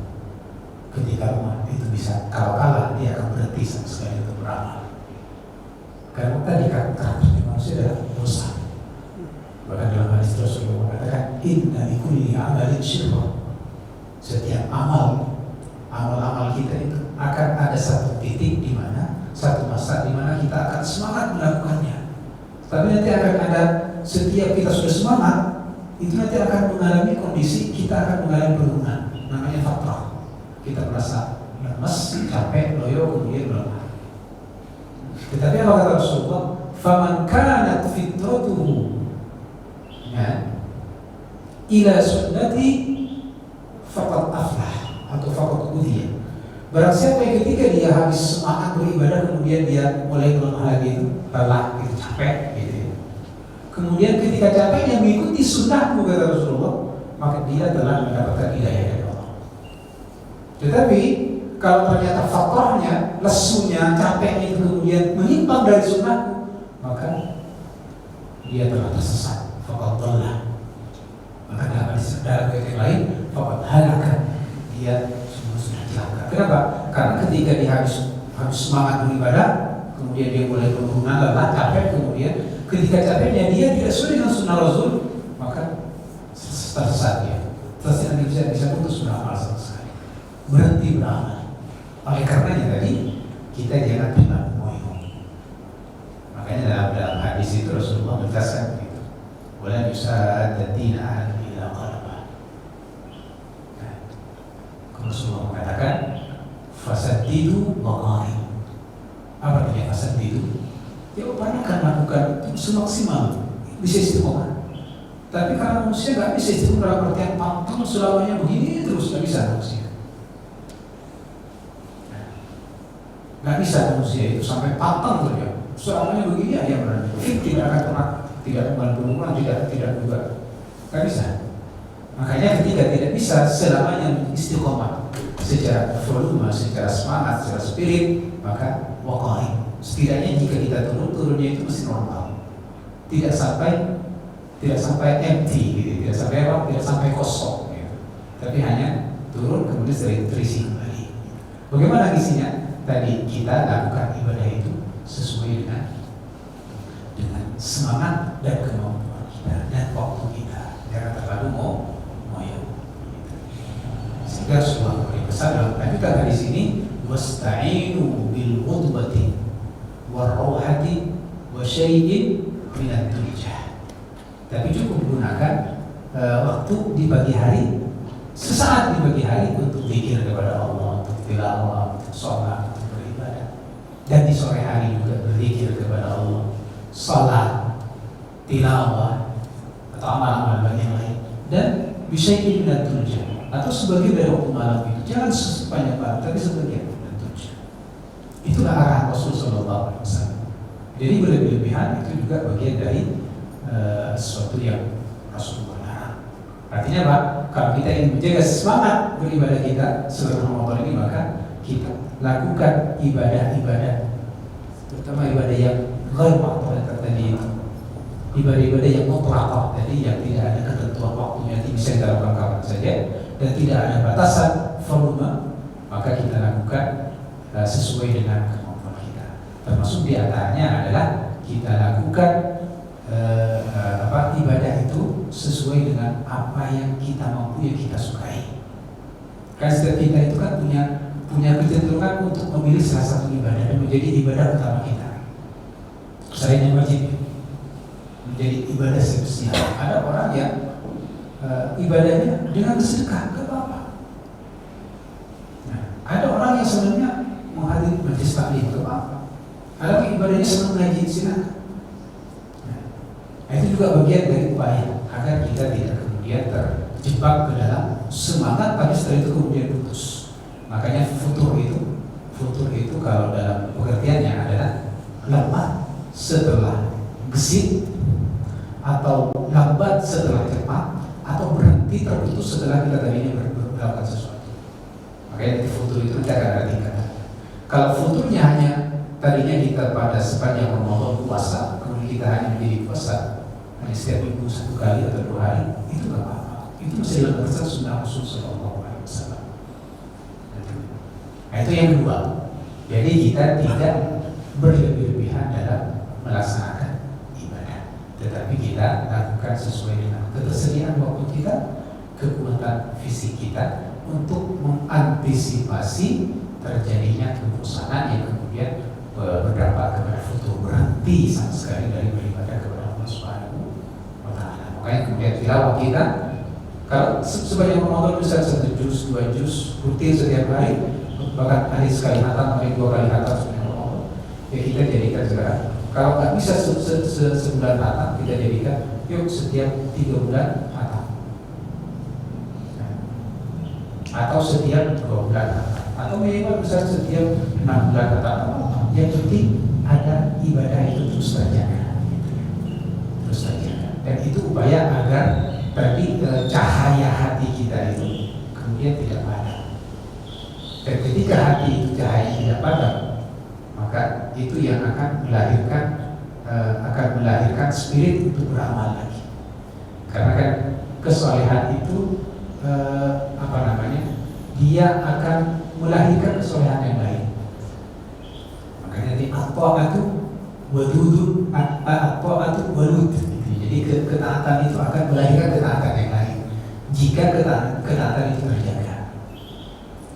S1: Ketika lemah itu bisa kalau kalah dia akan berhenti sama sekali untuk beramal. Karena tadi karakter manusia adalah bosan. Bahkan dalam hadis Rasulullah mengatakan inna likulli amalin syirra. Setiap amal kita itu akan ada satu titik di mana, satu masa di mana kita akan semangat melakukannya. Tapi nanti akan ada, setiap kita sudah semangat, itu nanti akan mengalami kondisi, kita akan mengalami penurunan, namanya fatrah. Kita merasa lemas, capek, loyo, kemudian melemah. Tetapi apa kata Rasulullah? Faman kanat fitratuhu ila sunnati faqad aflah atau faqad udhiya. Barang siapa yang ketika dia habis semangat beribadah kemudian dia mulai melemah lagi itu, lelah, gitu, capek, gitu. Kemudian ketika capeknya mengikuti sunnahmu kata Rasulullah, maka dia telah mendapatkan hidayah dari Allah. Tetapi kalau ternyata fatrahnya, lesunya, capeknya itu kemudian menyimpang dari sunnahmu, maka dia telah tersesat. Faqad dhalla. Maka dalam hadis yang lain, faqad halaka. Dia sudah celaka. Kenapa? Karena ketika dia habis semangat beribadah, kemudian dia mulai penurunan, lelah, capek, kemudian ketika capeknya dia tidak sesuai dengan sunnah Rasul, maka tersesat dia. Terus dia bisa putus beramal sama sekali, berhenti beramal. Oleh karenanya tadi kita jangan terima moyo. Makanya dalam hadis itu Rasulullah menegaskan begitu. Wala yusaddatina ila qalbah. Rasulullah mengatakan fasaddidu waqari. Apa artinya fasaddidu? Dia upayakan lakukan semaksimal bisa istiqomah. Tapi karena manusia nggak bisa istiqomah dalam artian pantang selamanya begini terus, nggak bisa manusia. Nggak bisa manusia itu sampai pantang saja. Selamanya begini aja berarti. Tidak akan pernah, tidak penurunan, tidak juga. Nggak bisa. Makanya ketika tidak bisa selamanya istiqomah secara volume, secara semangat, secara spirit, maka waqai. Setidaknya jika kita turunnya itu mesti normal, tidak sampai empty, gitu. tidak sampai kosong, gitu. Tapi hanya turun kemudian sering terisi kembali. Bagaimana isinya? Tadi kita lakukan ibadah itu sesuai dengan semangat dan kemampuan kita dan waktu kita, jangan terlalu moyo. Sehingga Rasulullah memberi pesan dalam lanjutan hadis ini, wasta'inu bil udwati warauhati wa syai'in minat tulijah. Tapi cukup gunakan waktu di pagi hari, sesaat di pagi hari untuk zikir kepada Allah, untuk tilawah, untuk sholat, untuk beribadah. Dan di sore hari juga berzikir kepada Allah, sholat, tilawah, atau amal-amal bagian lain. Dan bisyai'in minat tulijah, atau sebagian dari waktu malam itu, jangan sepanjang malam, tapi sebagian. Itulah arahan Rasul SAW. Jadi berlebihan itu juga bagian dari sesuatu yang Rasulullah larang. Artinya apa? Kalau kita ingin menjaga semangat beribadah kita selama Ramadan ini, maka kita lakukan ibadah-ibadah, terutama ibadah yang ghair ma'thulah tadi, ibadah-ibadah yang mutlaqah tadi, yang tidak ada ketentuan waktunya, bisa kita lakukan kapan saja dan tidak ada batasan volume, maka kita lakukan sesuai dengan kemampuan kita. Termasuk diantaranya adalah kita lakukan ibadah itu sesuai dengan apa yang kita mampu, yang kita sukai. Karena setiap kita itu kan punya kecenderungan untuk memilih salah satu ibadah dan menjadi ibadah utama kita. Selain yang wajib menjadi ibadah spesial. Ada orang yang ibadahnya dengan bersedekah, gak apa-apa. Nah, ada orang yang sebenarnya menghadiri majelis taklim, gak apa-apa. Ada yang ibadahnya senang ngaji, silakan. Nah, itu juga bagian dari upaya agar kita tidak kemudian terjebak ke dalam semangat tapi setelah itu kemudian putus. Makanya futur itu kalau dalam pengertiannya adalah lemah setelah gesit, atau lambat setelah cepat, atau berhenti terputus setelah kita tadinya melakukan sesuatu. Makanya futur itu kita akan artikan. Kalau futurnya hanya tadinya kita pada sepanjang Ramadan puasa, kemudian kita hanya menjadi puasa, hanya setiap minggu 1 kali atau 2 hari, itu nggak apa-apa. Itu masih dalam batasan sunnah Rasul Sallallahu Alaihi Wasallam. Nah, itu yang kedua. Jadi kita tidak berlebih-lebihan dalam melaksanakan ibadah, tetapi kita lakukan sesuai dengan ketersediaan waktu kita, kekuatan fisik kita, untuk mengantisipasi terjadinya kebosanan yang kemudian berdampak kepada futur, berhenti sama sekali dari beribadah kepada Allah Subhanahu wa Ta'ala. Makanya kemudian tilawah kita, kalau sebanyak Ramadan bisa 1 juz, 2 juz rutin setiap hari, bahkan hari sekali hatam, hari 2 kali hatam sebanyak Ramadan, ya kita jadikan segera. Kalau nggak bisa sebulan hatam, kita jadikan yuk setiap 3 bulan hatam, atau setiap 2 bulan hatam, atau minimal bisa setiap 6 bulan hatam. Yang penting ada ibadah itu terus terjaga, terus terjaga. Dan itu upaya agar tadi cahaya hati kita itu kemudian tidak padam. Dan ketika hati itu cahaya tidak padam, maka itu yang akan melahirkan spirit untuk beramal lagi. Karena kan kesolehan itu dia akan melahirkan kesolehan yang lain. Makanya di at-ta'atu wadudun, at-ta'atu walud. Jadi ketaatan itu akan melahirkan ketaatan yang lain jika ketaatan itu terjaga.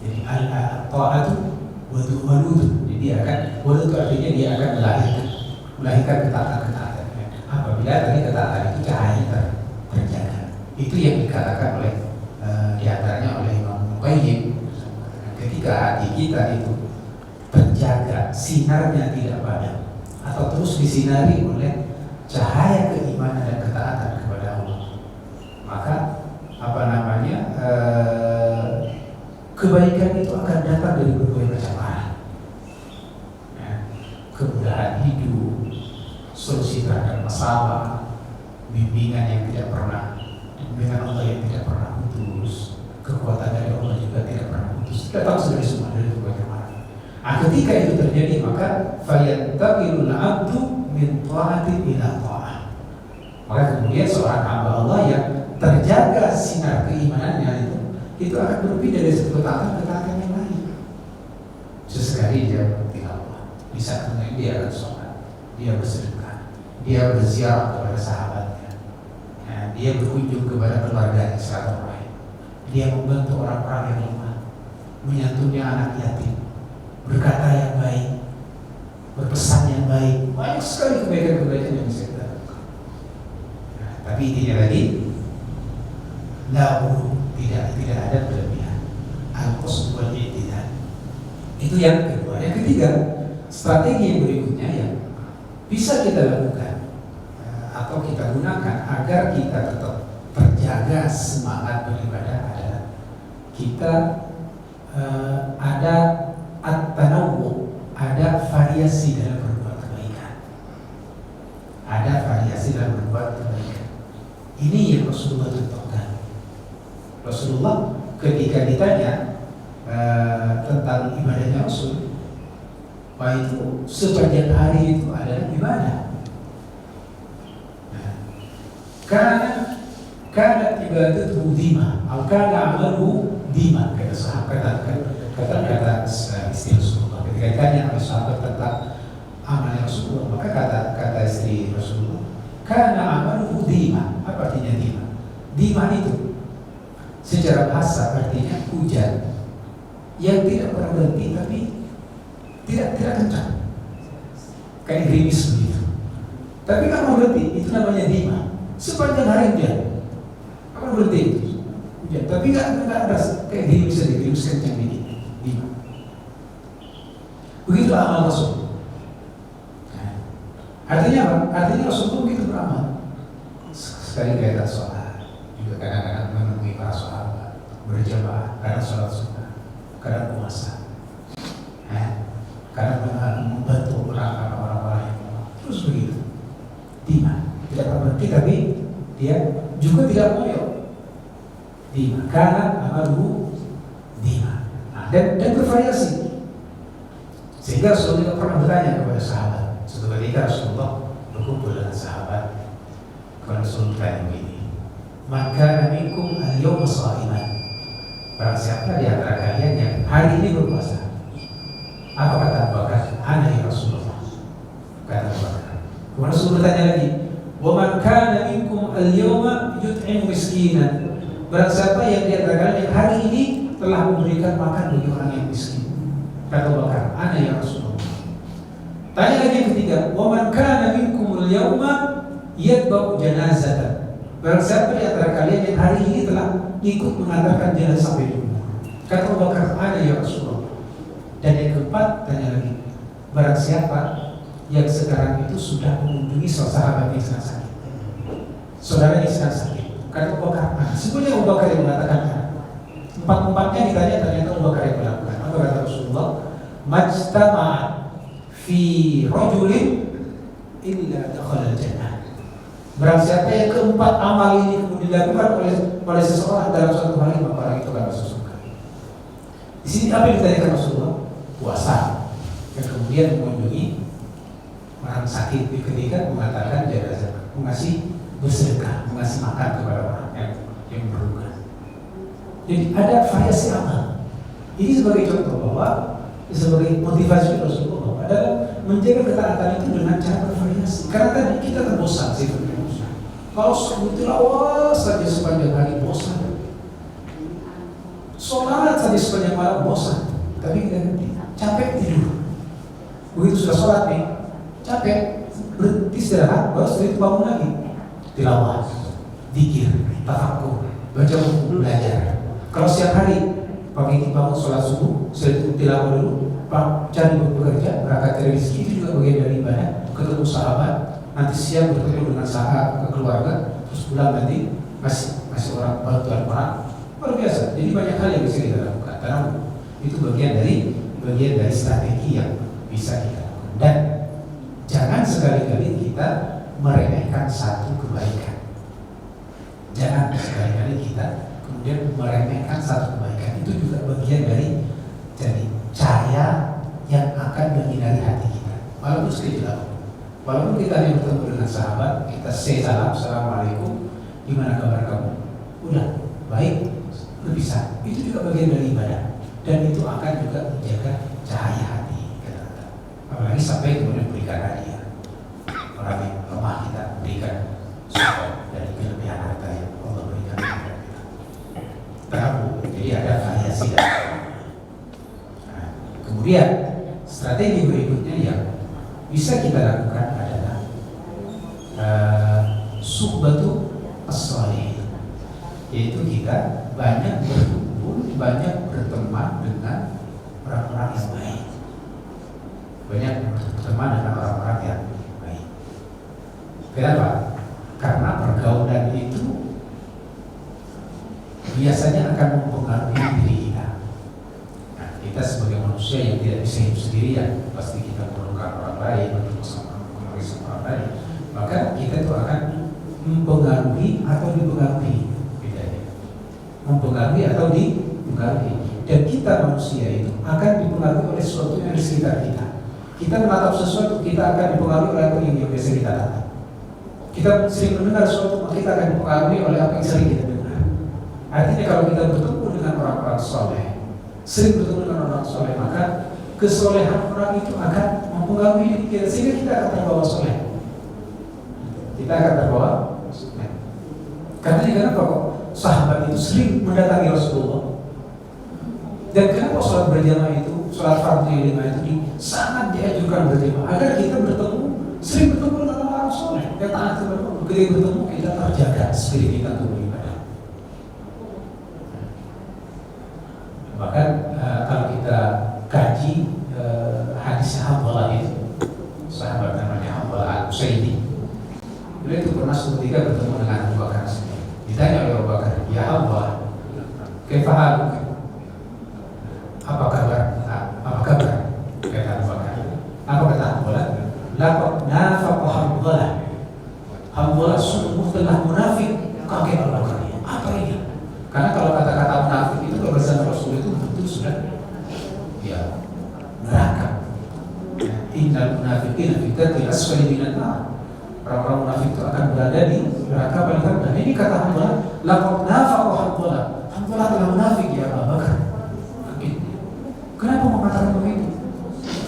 S1: Jadi at-ta'atu walud. Jadi akan walud itu artinya dia akan melahirkan ketaatan. Apabila tadi ketaatan itu cahaya terjaga. Itu yang dikatakan oleh diantaranya oleh Imam Qayyim, ketika hati kita itu terjaga, sinarnya tidak padam, atau terus disinari oleh cahaya keimanan dan ketaatan kepada Allah, maka kebaikan itu akan datang dari berbagai macam arah. Kemudahan hidup, solusi terhadap masalah, bimbingan yang tidak pernah, bimbingan Allah yang tidak pernah putus, kekuatan dari Allah juga tidak pernah putus. Datang dari semua dari berbagai arah. Ketika itu terjadi, maka fayantaqilul 'abdu min ta'atin ila ta'ah. Maka kemudian seorang hamba Allah yang terjaga sinar keimanannya itu akan berpindah dari satu ketaatan yang lain. Sesekali dia tilawah, bisa kemudian dia akan sholat, dia bersedekah, dia berziarah kepada sahabatnya, dia berkunjung kepada keluarganya silaturahim, dia membantu orang-orang yang lemah, menyantunnya anak yatim, berkata yang baik, berpesan yang baik. Banyak sekali kebaikan-kebaikan yang bisa kita lakukan. Tapi intinya lagi, tidak ada berlebihan. Al-qasd wal i'tidal. Itu yang kedua. Yang ketiga, strategi yang berikutnya yang bisa kita lakukan atau kita gunakan agar kita tetap terjaga semangat beribadah adalah kita ada at-tanawwu, ada variasi dalam berbuat kebaikan. Ada variasi dalam berbuat kebaikan. Ini yang Rasulullah contohkan. Rasulullah ketika ditanya tentang ibadahnya Rasul, bahwa itu sepanjang hari itu adalah ibadah. Karena ibadatuhu dima, atau karena amaluhu dima, kata sahabat, kata istri Rasulullah. Ketika ditanya oleh sahabat tentang amalnya Rasulullah, maka kata istri Rasulullah, karena amaluhu dima. Apa artinya dima? Dima itu secara bahasa artinya hujan yang tidak pernah berhenti tapi tidak kencang, kayak gerimis begitu. Tapi kalau berhenti itu namanya dima. Sepanjang hari hujan, apa berhenti hujan? Tapi nggak ada kayak gerimis saja, gerimis kencang ini. Dima. Begitu amal Rasul. Artinya apa? Artinya Rasulullah begitu beramal. Sekali kita sholat, juga kadang-kadang menemui para sahabat berjamaah, kadang sholat sunnah, kadang puasa, kadang membantu orang-orang yang lemah. Terus begitu, dima, tidak berhenti tapi dia juga tidak ngoyo. Dima, karena amaluhu dima, dan bervariasi. Sehingga Rasulullah pernah bertanya kepada sahabat. Suatu ketika Rasulullah berkumpul dengan sahabat, Kepada Rasul tanya begini, maka minkum al-yawma sha'iman. Barang siapa di antara kalian yang hari ini berpuasa? Apa kata Abu Bakar? Ana ya Rasulullah. Kata Abu Bakar. Kemudian Rasul bertanya lagi, wa man kana minkum al-yawma yut'imu miskinan. Barang siapa yang di antara kalian yang hari ini telah memberikan makan bagi orang yang miskin. Kata Abu Bakar, ana ya Rasulullah. Tanya lagi yang ketiga, wa man kana minkum al-yawma yatba'u janazatan. Barang siapa di antara kalian yang hari ini telah ikut mengantarkan jenazah sampai di rumah. Kata Abu Bakar, ada ya Rasulullah. Dan yang keempat, tanya lagi, barang siapa yang sekarang itu sudah mengunjungi sahabat yang sedang sakit, saudara yang sedang sakit. Kata Abu Bakar, sebenarnya Abu Bakar yang mengatakan, empat-empatnya ditanya, ternyata Abu Bakar yang melakukan. Apa kata Rasulullah? Majtama'a fi rajulin illa dakhala al-jannah. Barang siapa yang keempat amal ini kemudian dilakukan oleh seseorang dalam suatu hari, maka orang itu akan masuk surga. Di sini apa yang ditanyakan Rasulullah? Puasa. Yang kemudian mengunjungi orang sakit ketika mengatakan jenazah, mengasih bersedekah, mengasih makan kepada orang yang berduka. Jadi ada variasi amal. Ini sebagai contoh bahwa sebagai motivasi Rasulullah adalah menjaga ketaatan itu dengan cara bervariasi. Karena tadi kita terbosan sih. Kalau tilawah saja sepanjang hari bosan, sholat saja sepanjang malam bosan, tapi kita nanti capek tidur. Begitu sudah sholat nih, capek, berhenti istirahat, baru setelah itu bangun lagi. Tilawah, zikir, tafakkur, baca buku, belajar. Kalau setiap hari pagi bangun sholat subuh, setelah itu tilawah dulu, cari bekerja, berangkat rezeki, itu juga bagian dari ibadah. Ketemu sahabat, nanti siang bertemu dengan sahabat, keluarga, terus pulang nanti masih orang bantuan orang, luar biasa. Jadi banyak hal yang bisa kita lakukan. Karena itu bagian dari strategi yang bisa kita lakukan. Dan jangan sekali-kali kita meremehkan satu kebaikan. Jangan sekali-kali kita kemudian meremehkan satu kebaikan. Itu juga bagian dari jadi cahaya yang akan menyinari hati kita. Walaupun sekali dilakukan. Walaupun kita hanya bertemu dengan sahabat, kita say salam, assalamualaikum, gimana kabar kamu? Udah, baik, bisa. Itu juga bagian dari ibadah. Dan itu akan juga menjaga cahaya hati kita. Apalagi sampai kemudian berikan hadiah. Orang yang lemah kita berikan support dari kelebihan harta yang Allah berikan kepada kita. Tahu, jadi ada variasi dan kemudian strategi berikutnya yang bisa kita lakukan adalah suhbatu as-shalihin, yaitu kita banyak berkumpul, banyak berteman dengan orang-orang yang baik, banyak berteman dengan orang-orang yang baik. Kenapa? Karena pergaulan itu biasanya akan mempengaruhi diri kita. Nah, kita sebagai manusia yang tidak bisa hidup sendirian, pasti kita memerlukan orang lain, bertemu sama orang lain. Maka kita itu akan mempengaruhi atau dipengaruhi, bedanya. Mempengaruhi atau dipengaruhi. Dan kita manusia itu akan dipengaruhi oleh sesuatu yang di sekitar kita. Kita menatap sesuatu, kita akan dipengaruhi oleh apa yang biasa kita tatap. Kita sering mendengar sesuatu, maka kita akan dipengaruhi oleh apa yang sering kita dengar. Artinya kalau kita bertemu dengan orang-orang soleh, sering bertemu dengan orang soleh, maka kesolehan orang itu akan mempengaruhi diri kita, sehingga kita akan terbawa soleh. Kita akan terbawa soleh. Karena kenapa kok sahabat itu sering mendatangi Rasulullah? Dan kenapa sholat berjamaah itu, sholat fardu yang 5 itu sangat dianjurkan berjamaah agar kita bertemu, sering bertemu dengan orang soleh. Yang taat kepada Allah. Ketika bertemu kita terjaga spirit kita untuk beribadah. Bahkan kalau kita kaji hadis Hanzalah itu, sahabat namanya Hanzalah al-Usaidi, beliau itu pernah suatu ketika bertemu dengan Abu Bakar sendiri. Ditanya oleh Abu Bakar, ya Allah, kaifa haluka? Apa kabar? Apa kabar? Kata Abu Bakar. Apa kata Hanzalah? Laqad nafaqa Hanzalah. Hanzalah sungguh telah munafik. Kaget Abu Bakar. Apa ini? Karena kalau kata-kata munafik itu kalau bersama Rasul itu betul sudah ya neraka. Innal munafiqina fi darkil asfali minan nar. orang-orang munafik itu akan berada di neraka paling rendah. Ini kata Hanzalah, laqad nafaqa Hanzalah. Hanzalah telah munafik ya Abu Bakar. Kenapa mengatakan begitu?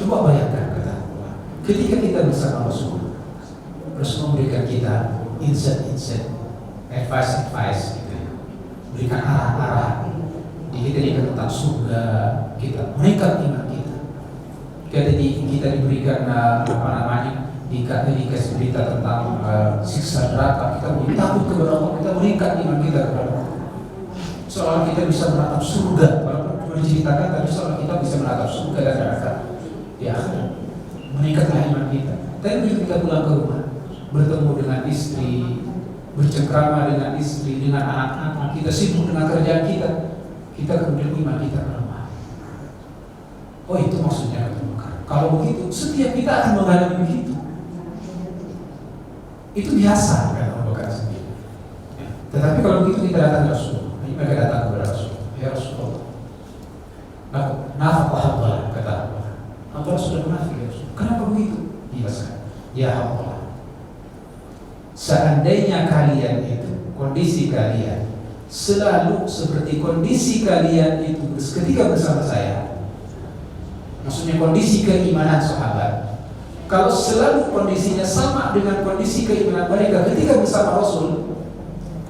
S1: Coba bayangkan kata Hanzalah. Ketika kita bersama Rasul memberikan kita insight, advice gitu ya. Berikan arah-arah. Kita diberikan tentang surga, kita meningkat iman kita. Kita diberikan dikasih berita tentang siksa neraka, kita boleh takut kepada Allah, kita meningkat iman kita kepada Allah. Seolah kita bisa menatap surga, walaupun cuma diceritakan, tapi seolah kita bisa menatap surga dan neraka di akhirat. Meningkatlah iman kita. Tapi begitu kita pulang ke rumah, bertemu dengan istri, bercengkrama dengan istri, dengan anak-anak, kita sibuk dengan kerjaan kita kemudian iman kita melemah. Oh, itu maksudnya kata Bakar. Kalau begitu, setiap kita akan mengalami begitu. Itu biasa kata Bakar sendiri. Ya. Tetapi kalau begitu kita datang ke Rasul, mereka datang kepada Rasul. Ya Rasulullah, nafkah Hanzalah kata Bakar. Hanzalah sudah munafik ya Rasul. Kenapa begitu? Biasa. Ya Hanzalah, seandainya kalian itu, kondisi kalian selalu seperti kondisi kalian itu ketika bersama saya, maksudnya kondisi keimanan sahabat, kalau selalu kondisinya sama dengan kondisi keimanan mereka ketika bersama Rasul,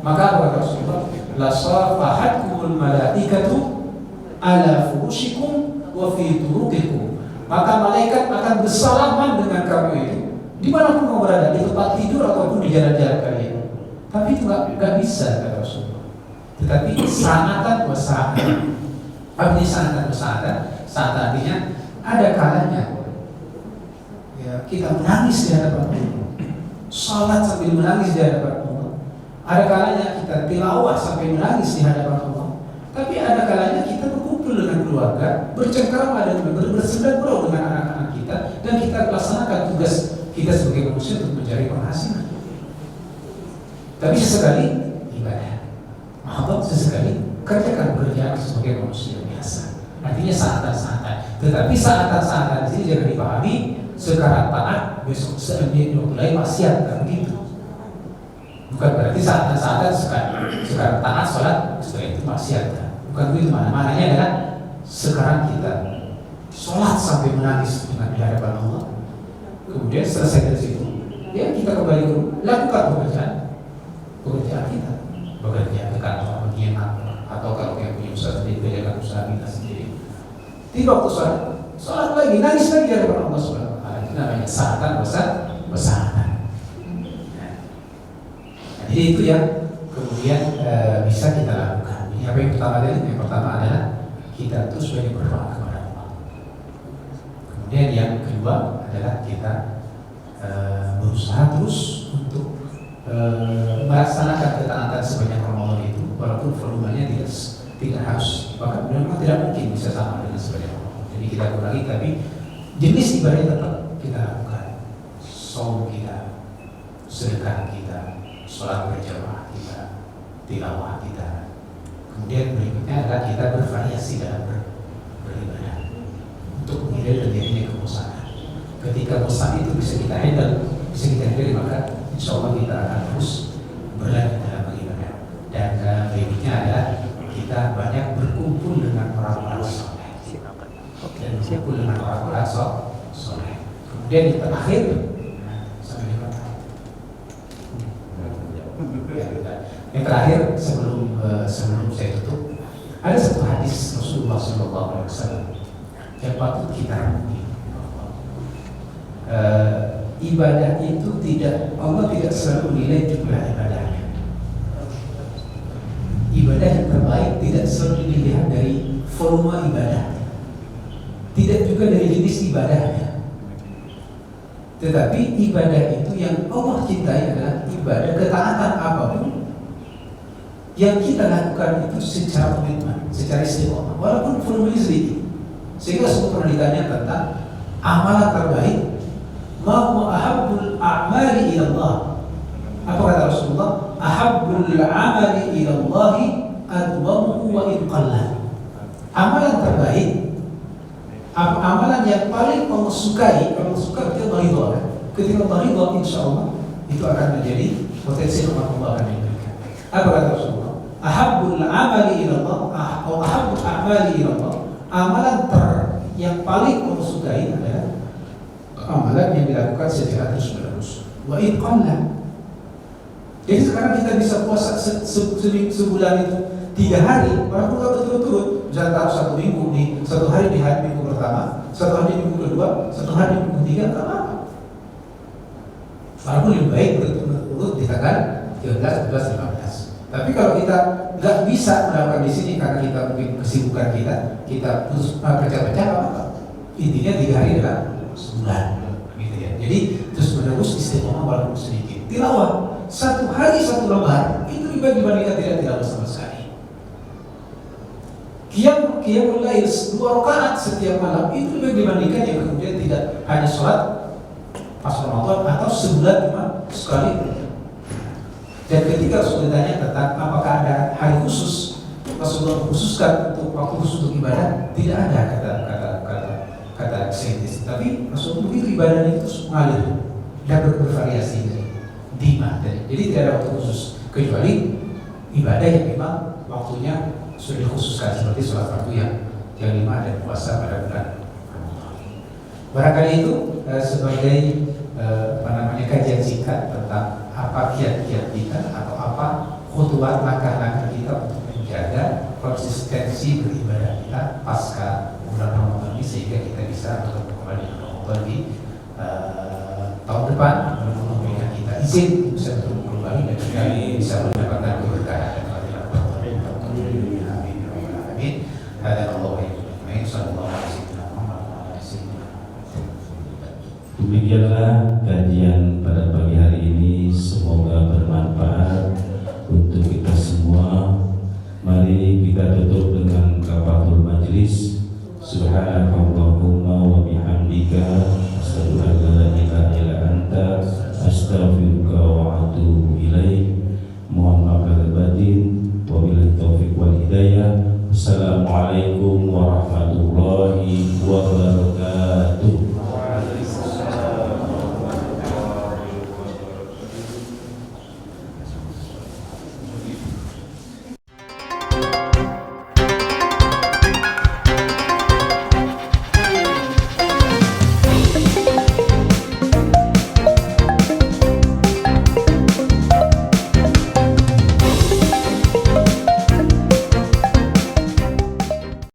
S1: maka kata Rasulullah, la safahatkumul malaikatu ala furushikum wa fi turuqikum, maka malaikat akan bersalaman dengan kamu itu dimanapun kamu berada, di tempat tidur ataupun di jalan-jalan kalian. Tapi itu nggak bisa kata Rasulullah. Tetapi sanatan wasa'atan. Apa ini sanatan wasa'atan? Saat artinya ada kalanya ya, kita menangis di hadapan Allah, salat sambil menangis di hadapan Allah. Ada kalanya kita tilawah sampai menangis di hadapan Allah. Tapi ada kalanya kita berkumpul dengan keluarga, bercengkrama dan bersendagurau dengan anak-anak kita, dan kita melaksanakan tugas kita sebagai manusia untuk mencari penghasilan. Tapi sesekali ibadah. Mahabat sesekali kerjakan pekerjaan sebagai manusia biasa. Artinya saatan-saatan. Tetapi saatan-saatan di sini jangan dipahami sekarang taat, besok mulai maksiat, kan begitu. Bukan berarti saatan-saatan sekarang taat sholat, setelah itu maksiat. Bukan begitu. Maknanya adalah sekarang kita sholat sampai menangis dengan di hadapan Allah. Kemudian selesai dari situ, ya kita kembali ke rumah, lakukan pekerjaan kita. Bekerja ke kantor, menyimak, atau kalau yang punya usaha sendiri, kerjakan usaha kita sendiri. Tiba waktu sholat lagi, nangis lagi di hadapan Allah Subhanahu wa Ta'ala. Itu namanya saatan besaran. Jadi itu yang kemudian bisa kita lakukan. Ini apa yang pertama tadi? Yang pertama adalah kita terus berdoa kepada Allah. Kemudian yang kedua adalah kita berusaha terus untuk melaksanakan ketaatan sebanyak Ramadan itu, walaupun volumenya tidak harus, bahkan memang tidak mungkin bisa sama dengan sebanyak Ramadan. Jadi kita kurangi, tapi jenis ibadahnya tetap kita lakukan. Saum kita, sedekah kita, sholat berjamaah kita, tilawah kita. Kemudian berikutnya adalah kita bervariasi dalam beribadah untuk menghindari terjadinya kebosanan. Ketika bosan itu bisa kita handle, maka insya Allah kita akan terus berlanjut dalam beribadah. Dan berikutnya adalah kita banyak berkumpul dengan orang-orang soleh. Dan berkumpul dengan orang-orang soleh. Kemudian yang terakhir, yang terakhir sebelum saya tutup, ada satu hadis Rasulullah SAW yang patut kita renungi. Ibadah itu Allah tidak selalu menilai jumlah ibadahnya. Ibadah yang terbaik tidak selalu dilihat dari volume ibadah, tidak juga dari jenis ibadahnya. Tetapi ibadah itu yang Allah cintai adalah ibadah ketaatan apapun yang kita lakukan itu secara komitmen, secara istiqomah, walaupun volumenya sedikit. Sehingga semua pernah ditanya tentang amalan terbaik. Ma huwa ahabbul a'mali ila Allah? Apa kata Rasulullah? Ahabbul amali ila Allah adwamuhu wa in qalla. Amalan terbaik, amalan yang paling Allah sukai, kalau suka berarti Allah ridha. Ketika Allah ridha, insya Allah itu akan menjadi potensi rahmat Allah akan diberikan. Apa kata Rasulullah? Ahabbul amali ilallah atau ahabbul amali ilallah, amalan yang paling Allah sukai adalah amalan yang dilakukan secara terus-menerus. Wa in qalla. Jadi sekarang kita bisa puasa sebulan itu 3 hari, orang buka berturut-turut, misalnya taruh 1 minggu di 1 hari di hari minggu pertama, 1 hari di minggu kedua, 1 hari di minggu ketiga, tak apa. Walaupun lebih baik berturut-turut di tanggal 13, 14, 15. Tapi kalau kita nggak bisa melakukan di sini karena kita mungkin kesibukan kita putus pecah-pecah apa? Intinya 3 hari adalah sebulan, gitu ya. Jadi terus menerus istiqomah walaupun sedikit. Tilawah 1 hari 1 lembar itu dibandingkan tidak tilawah sama sekali. Qiyamul lail 2 rakaat setiap malam itu lebih dibandingkan yang kemudian tidak hanya sholat pas Ramadan atau sebulan cuma sekali. Dan ketika Rasul ditanya tentang apakah ada hari khusus, Rasulullah khususkan untuk waktu khusus untuk ibadah, tidak ada kata saintis. Tapi Rasul begitu ibadahnya itu mengalir dan bervariasi jadi tidak ada waktu khusus kecuali ibadah yang memang waktunya sudah dikhususkan seperti sholat fardu yang 5 dan puasa pada bulan Ramadan. Barangkali itu sebagai kajian singkat tentang apa kiat-kiat kita atau apa khutuwat langkah-langkah kita untuk menjaga konsistensi beribadah kita pasca bulan Ramadan ini sehingga kita bisa bertemu kembali dengan Ramadan di tahun depan. Mudah-mudahan kita izin bisa bertemu kembali dan juga bisa mendapatkan keberkahan dan fadilah Ramadan. Amin.
S2: Demikianlah kajian pada pagi hari ini, semoga bermanfaat untuk kita semua. Mari kita tutup dengan kafatul majlis. Subhanakallahumma wa bihamdika